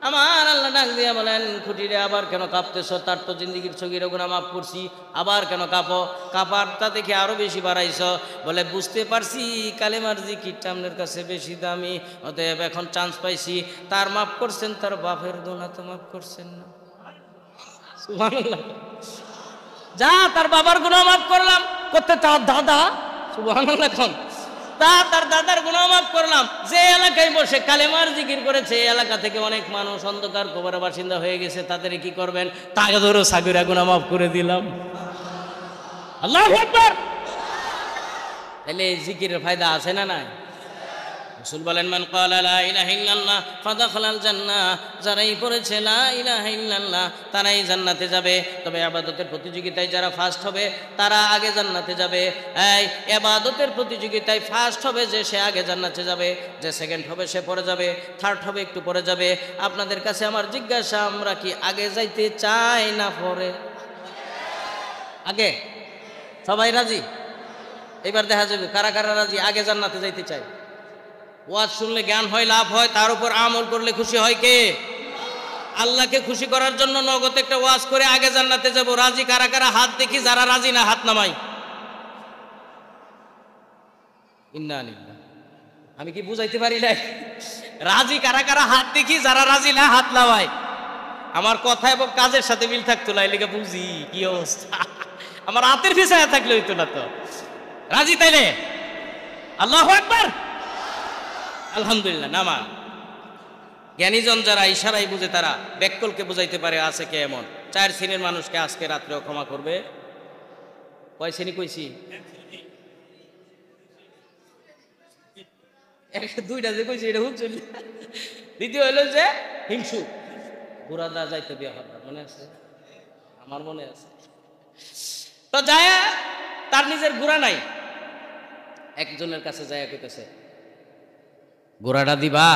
আমার আল্লাহ ডাক দিয়ে বলেন, খুঁটিরে আবার কেন কাঁপতেছ? তার তো জিন্দেগির সগীরা গুনাহ মাফ করছি, আবার কেন কাঁপো? কাঁপারটা দেখে আরো বেশি বাড়াইছ। বলে, বুঝতে পারছি কালেমার জিকিরটা আপনার কাছে বেশি দামি, অতএব এখন চান্স পাইছি। তার মাফ করছেন, তার বাপের গুনাহ তো মাফ করছেন না। সুবহানাল্লাহ। যা তার বাবার গুনাহ মাফ করলাম, করতে তার দাদা, সুবহানাল্লাহ, এখন তার দাদার গুনাহ মাফ করলাম। যে এলাকায় বসে কালেমার জিকির করেছে, এই এলাকা থেকে অনেক মানুষ অন্ধকার কবরের বাসিন্দা হয়ে গেছে, তাদের কি করবেন? তাদেরও সাগীরা গুনাহ মাফ করে দিলাম। আল্লাহু আকবার। তাহলে এই জিকিরের ফায়দা আছে না নাই? রাসূল বলেন, মান ক্বালা লা ইলাহা ইল্লাল্লাহ ফাদাখালাল জান্নাহ, যারাই পড়েছে লা ইলাহা ইল্লাল্লাহ তারাই জান্নাতে যাবে। তবে ইবাদতের প্রতিযোগিতায় যারা ফার্স্ট হবে তারা আগে জান্নাতে যাবে। এই ইবাদতের প্রতিযোগিতায় ফার্স্ট হবে যে, সে আগে জান্নাতে যাবে। যে সেকেন্ড হবে সে পরে যাবে, থার্ড হবে একটু পরে যাবে। আপনাদের কাছে আমার জিজ্ঞাসা, আমরা কি আগে যাইতে চাই না পরে? আগে। সবাই রাজি? এবার দেখা যাবে কারা কারা রাজি আগে জান্নাতে যাইতে চাই। ওয়াজ শুনলে জ্ঞান হয়, লাভ হয়, তার উপর আমল করলে খুশি হয় কে? আল্লাহকে খুশি করার জন্য নগদ একটা ওয়াজ করে আগে জান্নাতে যাব। রাজি কারা কারা? হাত দেখি। যারা রাজি না হাত নামাই। ইন্না লিল্লাহ। আমি কি বুঝাইতে পারি নাই? রাজি কারা কারা? হাত দেখি। যারা রাজি না হাত নামাই। আমার কথা এবং কাজের সাথে মিল থাকতো না, এলাকা বুঝি কি অবস্থা। আমার হাতের পিছায় থাকলে হইতো না তো। রাজি তাইলে? আল্লাহু আকবার। আলহামদুলিল্লাহ। নামা জ্ঞানীজন যারা ইশারাই বুঝে, তারা ব্যাককলকে বুঝাইতে পারে আছে কে এমন। 4 শ্রেণীর মানুষকে আজকে রাত্রেও ক্ষমা করবে। কয় শ্রেণী কইছি? দুইটা যে কইছি এটা হুক চলি। দ্বিতীয় হইল যে হিংসু, বুড়াদা যাইতে বিয়ে হবে, মনে আছে? আমার মনে আছে। তো যায় তার নিজের গুড়া নাই, একজনের কাছে যায় কইতেছে, গোড়াটা দিবা,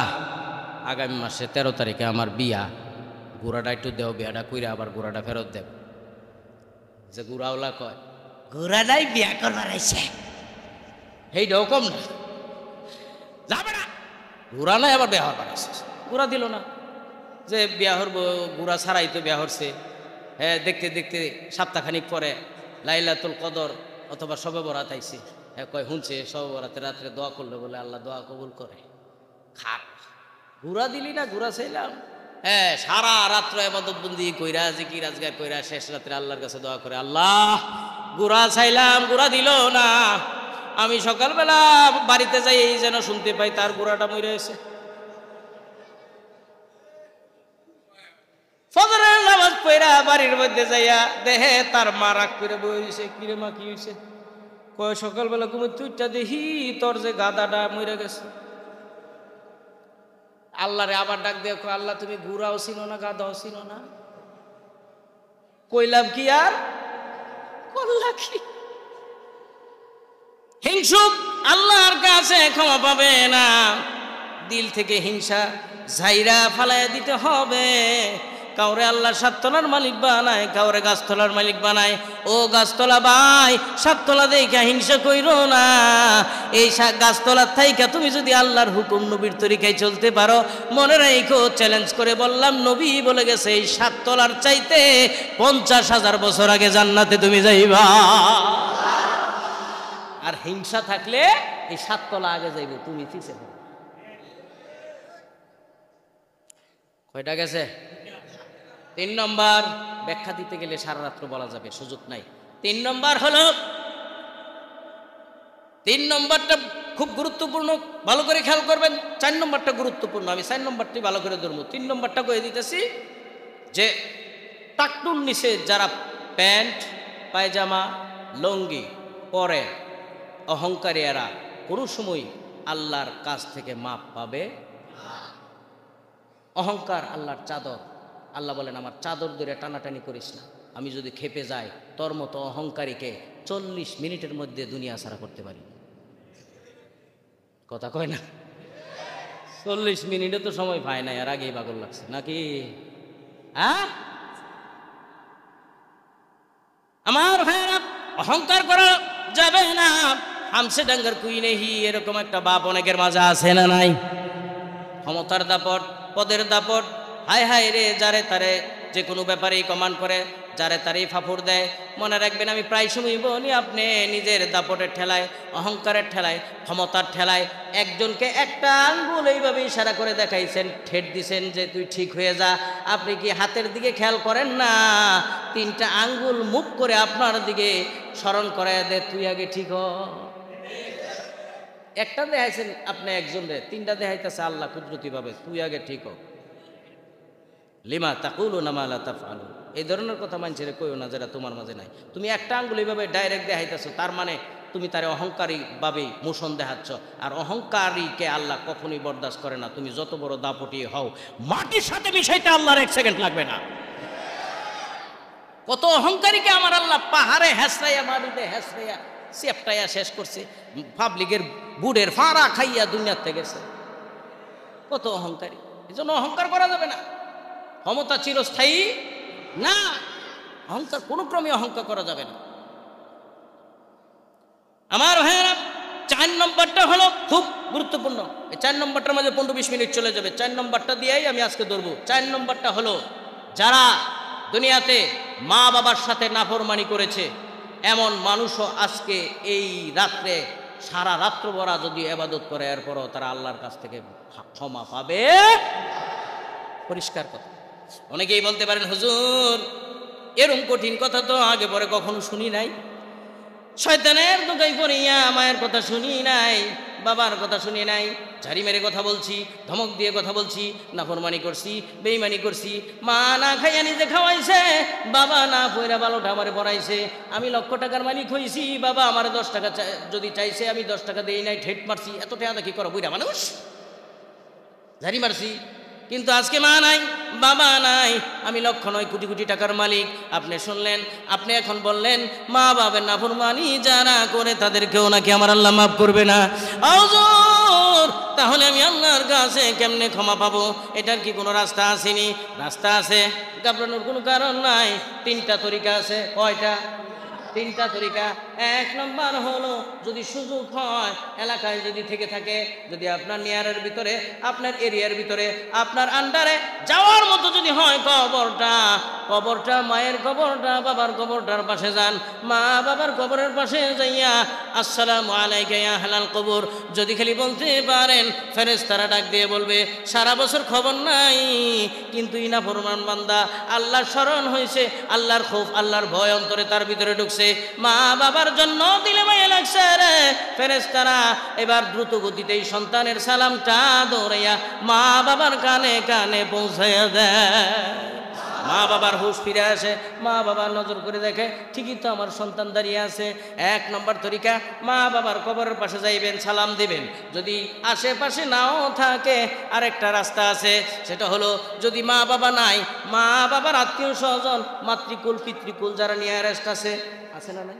আগামী মাসে 13 তারিখে আমার বিয়া, গোড়াটা একটু দেও, বিয়াটা কইরা আবার গোড়াটা ফেরত দেব। যে গুড়াওলা কয়, গোড়াটাই বিয়া করবার আইছে, এইটাও কম না, যাবে না, গোড়া নাই আবার বিয়া হবার আইছে। গোড়া দিল না, যে বিয়া হরবো, গোড়া ছাড়াই তো বিয়া হরছে। হ্যাঁ, দেখতে দেখতে সপ্তাহখানিক পরে লাইলাতুল কদর অথবা শবে বরাত আইছে। হ্যাঁ কয়, শুনছে শবে বরাতে রাত্রে দোয়া করলে বলে আল্লাহ দোয়া কবুল করে। খাপ গুড়া দিলি না, গুড়া চাইলাম। হ্যাঁ, সারা রাত্র ইবাদত বন্দি কইরা, জিকির আজগার কইরা, শেষ রাত্রে আল্লাহর কাছে দোয়া করে, আল্লাহ গুড়া চাইলাম, গুড়া দিল না। আমি সকালবেলা বাড়িতে যাই এই যেন শুনতে পাই তার গুড়াটা মরে গেছে। ফজরের নামাজ পড়া বাড়ির মধ্যে যাইয়া দেহে তার মা রাগ করে বইছে। কিরে মা, কি হয়েছে? কয়, সকালবেলা ঘুমে তুইটা দেখি তোর যে গাদাটা মরে গেছে। আল্লাহরে আবার ডাক দিয়ে কয়, আল্লাহ তুমি ঘুরাও চিনো না, গাদাও চিনো না, কইলাম কি আর করলা কি? হিংসুক আল্লাহর কাছে ক্ষমা পাবে না। দিল থেকে হিংসা ঝাইরা ফালাইয়া দিতে হবে। কাউরে আল্লাহ 7 তলার মালিক বানায়, কাউরে গাছতলার মালিক বানায়। ও গাছতলা ভাই, 7 তলা দেখা হিংসা কইরো না। এই গাছতলার থাইকা তুমি যদি আল্লাহর হুকুম নবীর তরিকায় চলতে পারো, মনে রাখো, চ্যালেঞ্জ করে বললাম, নবী বলে গেছে এই 7 তলার চাইতে 50,000 বছর আগে জান্নাতে তুমি যাইবা। আর হিংসা থাকলে এই 7 তলা আগে যাইব, তুমি পিছে। কয়টা গেছে? 3 নম্বর। ব্যাখ্যা দিতে গেলে সারা রাত্র বলা যাবে, সুযোগ নাই। 3 নম্বর হলো, 3 নম্বরটা খুব গুরুত্বপূর্ণ, ভালো করে খেয়াল করবেন। 4 নম্বরটা গুরুত্বপূর্ণ, আমি 4 নম্বরটি ভালো করে ধরবো। 3 নম্বরটা কয়ে দিতেছি যে টাকটুর নিচে যারা প্যান্ট পায়জামা লুঙ্গি পরে, অহংকারী এরা কোনো সময় আল্লাহর কাছ থেকে মাপ পাবে। অহংকার আল্লাহর চাদর। আল্লাহ বলেন, আমার চাদর ধরে টানাটানি করিস না, আমি যদি খেপে যাই তোর মতো অহংকারীকে 40 মিনিটের মধ্যে দুনিয়া ছাড়া করতে পারি। কথা কয় না? 40 মিনিটে তো সময় পায় না, আর আগেই পাগল লাগছে নাকি? আমার ভাইরা, অহংকার করা যাবে না। হামসে ডাঙ্গার কুই নেহি, এরকম একটা বাপ অনেকের মাঝে আছে না নাই? ক্ষমতার দাপট, পদের দাপট, হায় হায় রে, যারে তারে যে কোনো ব্যাপারেই কমান্ড করে, যারে তারেই ফাফড় দেয়। মনে রাখবেন, আমি প্রায় সময় বলি, আপনি নিজের দাপটের ঠেলায়, অহংকারের ঠেলায়, ক্ষমতার ঠেলায় একজনকে একটা আঙ্গুল এইভাবে ইশারা করে দেখাইছেন, ঠেট দিছেন যে তুই ঠিক হয়ে যা। আপনি কি হাতের দিকে খেয়াল করেন না? 3টা আঙ্গুল মুখ করে আপনার দিকে স্মরণ করায় দে, তুই আগে ঠিক হ। একটা দেখাইছেন আপনি একজনের, 3টা দেখাইতেছে আল্লাহ কুদরতি ভাবে, তুই আগে ঠিক হ। লিমা তাকুলুনা মা লা তাফআলুন। এই ধরনের কথা মানুষের কইও না যেটা তোমার মাঝে নাই। তুমি একটা আঙ্গুল এইভাবে ডাইরেক্ট দেখাইতেছো, তার মানে তুমি তারে অহংকারী ভাবে মোশন দেখাচ্ছ। আর অহংকারীকে আল্লাহ কখনোই বরদাস্ত করে না। তুমি যত বড় দাপটি হও, মাটির সাথে মিশাইতে আল্লাহর 1 সেকেন্ড লাগবে না। কত অহংকারীকে আমার আল্লাহ পাহাড়ে হেসরাইয়া, মাটিতে হেসরাইয়া, সেপটাইয়া শেষ করছে। পাবলিকের বুড়ের ফাঁড়া খাইয়া দুনিয়াতে গেছে। কত অহংকারী। এই জন্য অহংকার করা যাবে না। ক্ষমতা চিরস্থায়ী না, অহংকার কোনো ক্রমে অহংকার করা যাবে না। আমার ভাইয়েরা, 4 নম্বরটা হলো খুব গুরুত্বপূর্ণ। এই 4 নম্বরটার মাঝে 15-20 মিনিট চলে যাবে। 4 নম্বরটা দিয়েই আমি আজকে ধরবো। 4 নম্বরটা হলো, যারা দুনিয়াতে মা বাবার সাথে নাফরমানি করেছে, এমন মানুষও আজকে এই রাত্রে সারা রাত্র ভরা যদি ইবাদত করে, এরপরও তারা আল্লাহর কাছ থেকে ক্ষমা পাবে। পরিষ্কার কথা। অনেকেই বলতে পারেন, হুজুর এরকম কঠিন কথা তো আগে পরে কখনো শুনি নাই। শয়তানের দোকাই পড়িয়া মায়ের কথা শুনি নাই, বাবার কথা শুনি নাই, ঝাড়ি মেরে কথা বলছি, ধমক দিয়ে কথা বলছি, নাফরমানি করছি, বেঈমানি করছি। মা না খাইয়া নিজে খাওয়াইছে, বাবা না পয়রা বালোটা আমারে পড়াইছে। আমি লক্ষ টাকার মালিক হয়েছি, বাবা আমার 10 টাকা যদি চাইছে, আমি 10 টাকা দেই নাই, ঠেট মারছি। এত টাকা কি করো, বুইরা মানুষ, ঝাড়ি মারছি। কিন্তু আজকে মা নাই, বাবা নাই, আমি লক্ষ নয় কোটি কোটি টাকার মালিক। আপনি শুনলেন, আপনি এখন বললেন মা বাবার নাফরমানি যারা করে তাদেরকেও নাকি আমার আল্লাহ মাফ করবে না। হুজুর, তাহলে আমি আল্লাহর কাছে কেমনে ক্ষমা পাবো? এটার কি কোনো রাস্তা আসেনি? রাস্তা আছে, ঘাবড়ানোর কোনো কারণ নাই। 3টা তরিকা আছে। কয়টা? 3টা তরিকা। 1 নম্বর হলো, যদি সুযোগ হয়, এলাকায় যদি থেকে থাকে, যদি আপনার নিয়ারের ভিতরে, আপনার এরিয়ার ভিতরে, আপনার আন্ডারে যাওয়ার মতো যদি হয়, কবরটা মায়ের কবরটা, বাবার কবরটার পাশে যান। মা বাবার কবরের পাশে যাইয়া আসসালামু আলাইকা ইয়া আহলাল কবর যদি খালি বলতে পারেন, ফেরেশতারা ডাক দিয়ে বলবে, সারা বছর খবর নাই, কিন্তু নাফরমান বান্দা আল্লাহর স্মরণ হয়েছে, আল্লাহর খৌফ, আল্লাহর ভয় অন্তরে তার ভিতরে ঢুকছে, মা বাবার জন্য দিলে মায়া লাগছে রে। ফেরেশতারা এবার দ্রুত গতিতে সন্তানের সালামটা দৌড়াইয়া মা বাবার কানে কানে পৌঁছাইয়া দেয়। মা বাবার হুঁশ ফিরে আসে, মা বাবার নজর করে দেখে ঠিকই তো আমার সন্তান দাঁড়িয়ে আছে। 1 নম্বর তরিকা, মা বাবার কবরের পাশে যাইবেন, সালাম দিবেন। যদি আশেপাশে নাও থাকে আরেকটা রাস্তা আছে, সেটা হলো যদি মা বাবা নাই, মা বাবার আত্মীয় স্বজন, মাতৃকুল পিতৃকুল যারা নিয়ারেস্ট আছে না নাই,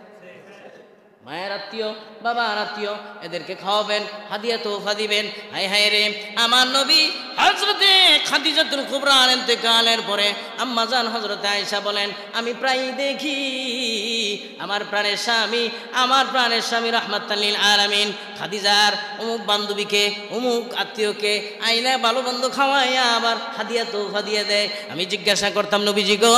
মায়ের আত্মীয় বাবার আত্মীয়, এদেরকে খাওয়াবেন, হাদিয়া তোফা দিবেন। হায় হায় রে, আমার নবী হযরতে খাদিজাতুল কুবরা ইন্তেকালের পরে আম্মাজান হযরতে আয়েশা বলেন, আমি প্রায়ই দেখি আমার প্রাণের স্বামী রাহমাতাল লিল আলামিন খাদিজার অমুক বান্ধবীকে অমুক আত্মীয়কে আইনা ভালো মন্দ খাওয়াইয়া আবার হাদিয়া তোফা দিয়ে দেয়। আমি জিজ্ঞাসা করতাম, নবীজি গো,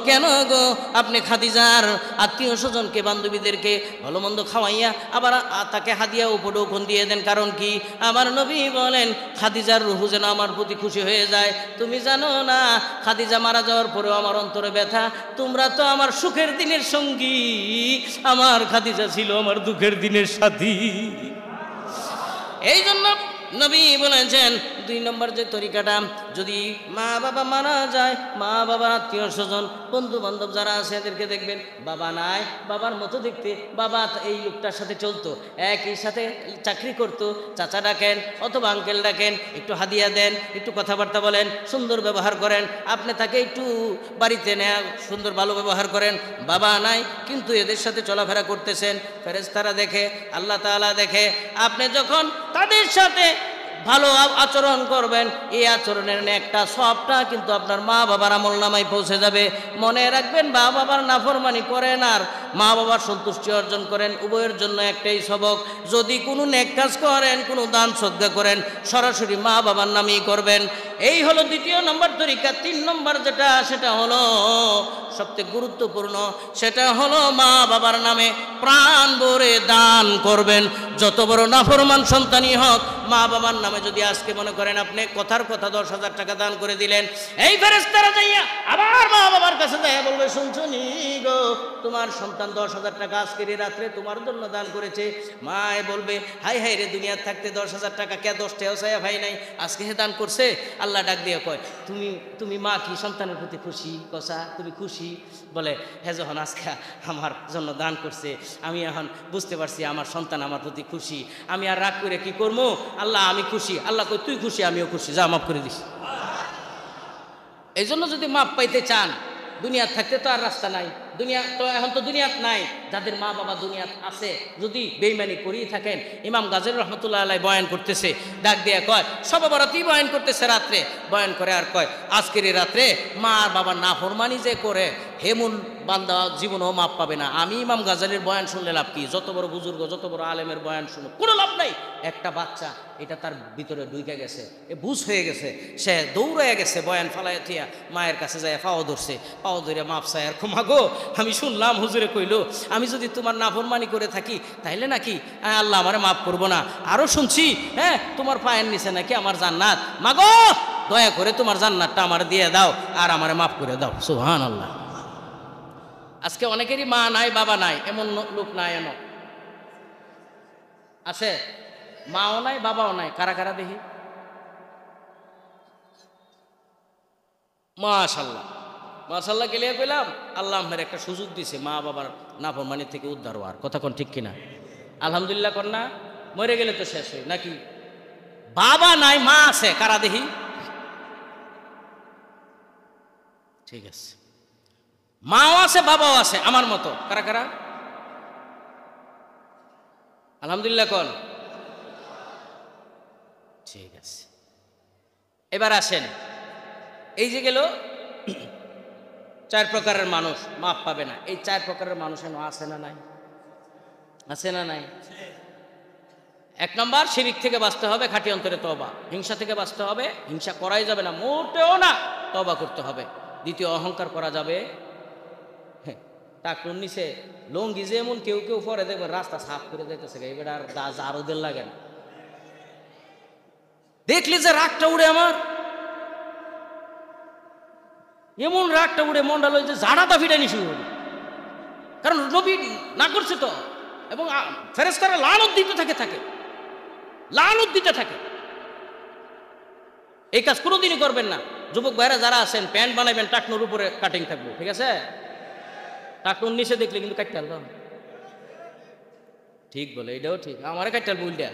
কেন গো আপনি খাদিজার আত্মীয় স্বজনকে বান্ধবীদেরকে ভালো মন্দ খাওয়াইয়া আবার তাকে হাদিয়া উপঢৌকন দিয়ে দেন, কারণ কি? আমার নবী বলেন, খাদিজার রুহু যেন আমার প্রতি খুশি হয়ে যায়। তুমি জানো না, খাদিজা মারা যাওয়ার পরেও আমার অন্তরে ব্যথা। তোমরা তো আমার সুখের দিনের সঙ্গী, আমার খাদিজা ছিল আমার দুঃখের দিনের সাথী। এই জন্য নবী বলেছেন 2 নম্বর যে তরিকাটা, যদি মা বাবা মারা যায়, মা বাবার আত্মীয় স্বজন বন্ধু বান্ধব যারা আছে এদেরকে দেখবেন, বাবা নাই, বাবার মতো দেখতে, বাবা এই লোকটার সাথে চলতো, একই সাথে চাকরি করতো, চাচা ডাকেন অথবা আঙ্কেল ডাকেন, একটু হাদিয়া দেন, একটু কথাবার্তা বলেন, সুন্দর ব্যবহার করেন, আপনি তাকে একটু বাড়িতে নেয়া সুন্দর ভালো ব্যবহার করেন। বাবা নাই কিন্তু এদের সাথে চলাফেরা করতেছেন, ফেরেশতারা দেখে, আল্লাহ তাআলা দেখে। আপনি যখন তাদের সাথে ভালো আচরণ করবেন, এই আচরণের একটা সবটা কিন্তু আপনার মা বাবার আমলনামায় পৌঁছে যাবে। মনে রাখবেন, মা বাবার নাফরমানি করেন আর মা বাবার সন্তুষ্টি অর্জন করেন, উভয়ের জন্য একটাই সবক। যদি কোনো নেক কাজ করেন, কোনো দান সদকা করেন, সরাসরি মা বাবার নামেই করবেন। এই হলো 2 নম্বর তরিকা। 3 নম্বর যেটা, সেটা হলো সবচেয়ে গুরুত্বপূর্ণ, সেটা হলো মা বাবার নামে প্রাণ ভরে দান করবেন। যত বড় নাফরমান সন্তানই হোক, মা বাবার নামে যদি আজকে মনে করেন আপনি কথার কথা 10,000 টাকা দান করে দিলেন, এই ফেরেশতারা যাইয়া আবার মা বাবার কাছে যাইয়া বলবে, শুনছো নি গো, তোমার সন্তান 10,000 টাকা আজকের এই রাত্রে তোমার জন্য দান করেছে। মায়ে বলবে, হাই হাই রে, দুনিয়ার থাকতে 10,000 টাকা কে 10 টাকাও চাইয়া ভাই নাই, আজকে হে দান করছে। আল্লাহ ডাক দিয়ে কয়, তুমি মা কি সন্তানের প্রতি খুশি? কসা তুমি খুশি? বলে, হ্যাঁ, যখন আজকে আমার জন্য দান করছে, আমি এখন বুঝতে পারছি আমার সন্তান আমার প্রতি খুশি, আমি আর রাগ করে কি করবো? আল্লাহ আমি খুশি। আল্লাহ কই, তুই খুশি, আমিও খুশি, যা মাফ করে দিস। এই জন্য যদি মাপ পাইতে চান, দুনিয়ার থাকতে তো আর রাস্তা নাই, দুনিয়া তো এখন তো দুনিয়াত নাই। যাদের মা বাবা দুনিয়াত আছে, যদি বেঈমানি করিয়ে থাকেন, ইমাম গাজী রহমতুল্লাহ আলাইহি বয়ান করতেছে, ডাক দিয়ে কয়, সবে বরাতই বয়ান করতেছে, রাত্রে বয়ান করে আর কয়, আজকের এই রাত্রে মা আর বাবার নাফরমানি যে করে, হেমুন বান্দা জীবনেও মাপ পাবে না। আমি ইমাম গাজালির বয়ান শুনলে লাভ কি? যত বড় বুজুর্গ, যত বড় আলেমের বয়ান শুনো, কোনো লাভ নাই। একটা বাচ্চা, এটা তার ভিতরে ঢুকে গেছে, এ বুঝ হয়ে গেছে, সে দৌড়ে গেছে, বয়ান ফালাই থিয়া মায়ের কাছে যায়, পাও ধরছে, পাও ধরে মাপ চায়, আর ক্ষমা গো, আমি শুনলাম হুজুরে কইলো, আমি যদি তোমার নাফরমানি করে থাকি তাইলে নাকি আল্লাহ আমারে মাফ করবো না। আরো শুনছি, হ্যাঁ, তোমার পায়ের নিচে নাকি আমার জান্নাত, মাগো দয়া করে তোমার জান্নাতটা আমার দিয়ে দাও আর আমারে মাফ করে দাও। সুবহানাল্লাহ। আজকে অনেকেরই মা নাই, বাবা নাই, এমন লোক নাই, এমন আছে, মাও নাই, বাবাও নাই। কারা কারা দেখি? মাশাল্লাহ, মাশাল্লাহ গেলে পেলাম, আল্লাহ আমার একটা সুযোগ দিছে মা বাবার নাফরমানি থেকে উদ্ধার হওয়ার। কথা কোন ঠিক কিনা? আলহামদুলিল্লাহ কর না? মরে গেলে তো শেষ হয় নাকি? বাবা নাই, মা আছে। কারা দেখি? ঠিক আছে, মাও আছে, বাবাও আছে আমার মতো। কারা কারা? আলহামদুলিল্লাহ কন। ঠিক আছে, এবার আসেন, এই যে গেল 4 প্রকারের মানুষ মাপ পাবে না। এই 4 প্রকারের মানুষ এমন আছে না নাই? আছে না নাই? 1 নম্বর, শিরক থেকে বাঁচতে হবে, খাঁটি অন্তরে তওবা। হিংসা থেকে বাঁচতে হবে, হিংসা করাই যাবে না, মোটেও না, তওবা করতে হবে। 2, অহংকার করা যাবে। টাকুর নিচে লঙ্গি যেমন কেউ কেউ পরে দেখবেন রাস্তা সাফ করে দিতেছে, এবার আর জারুদের লাগে না, দেখলি যে রাগটা উড়ে আমার, এমন রাগটা উড়ে মন্ডল হয়েছে, ঝাড়াটা ফিটানি শুরু হল, কারণ নবী না করছে তো। এবং ফেরেশতারা লানত দিতে থাকে, লানত দিতে থাকে। এই কাজ কোনোদিনই করবেন না। যুবক ভাইরা যারা আছেন প্যান্ট বানাবেন টাকনুর উপরে কাটিং থাকবো, ঠিক আছে? টাকনুর নিচে দেখলে কিন্তু কাটতে আনলাম। ঠিক বলে, এটাও ঠিক, আমারে কাটতে আনবো উল্টা।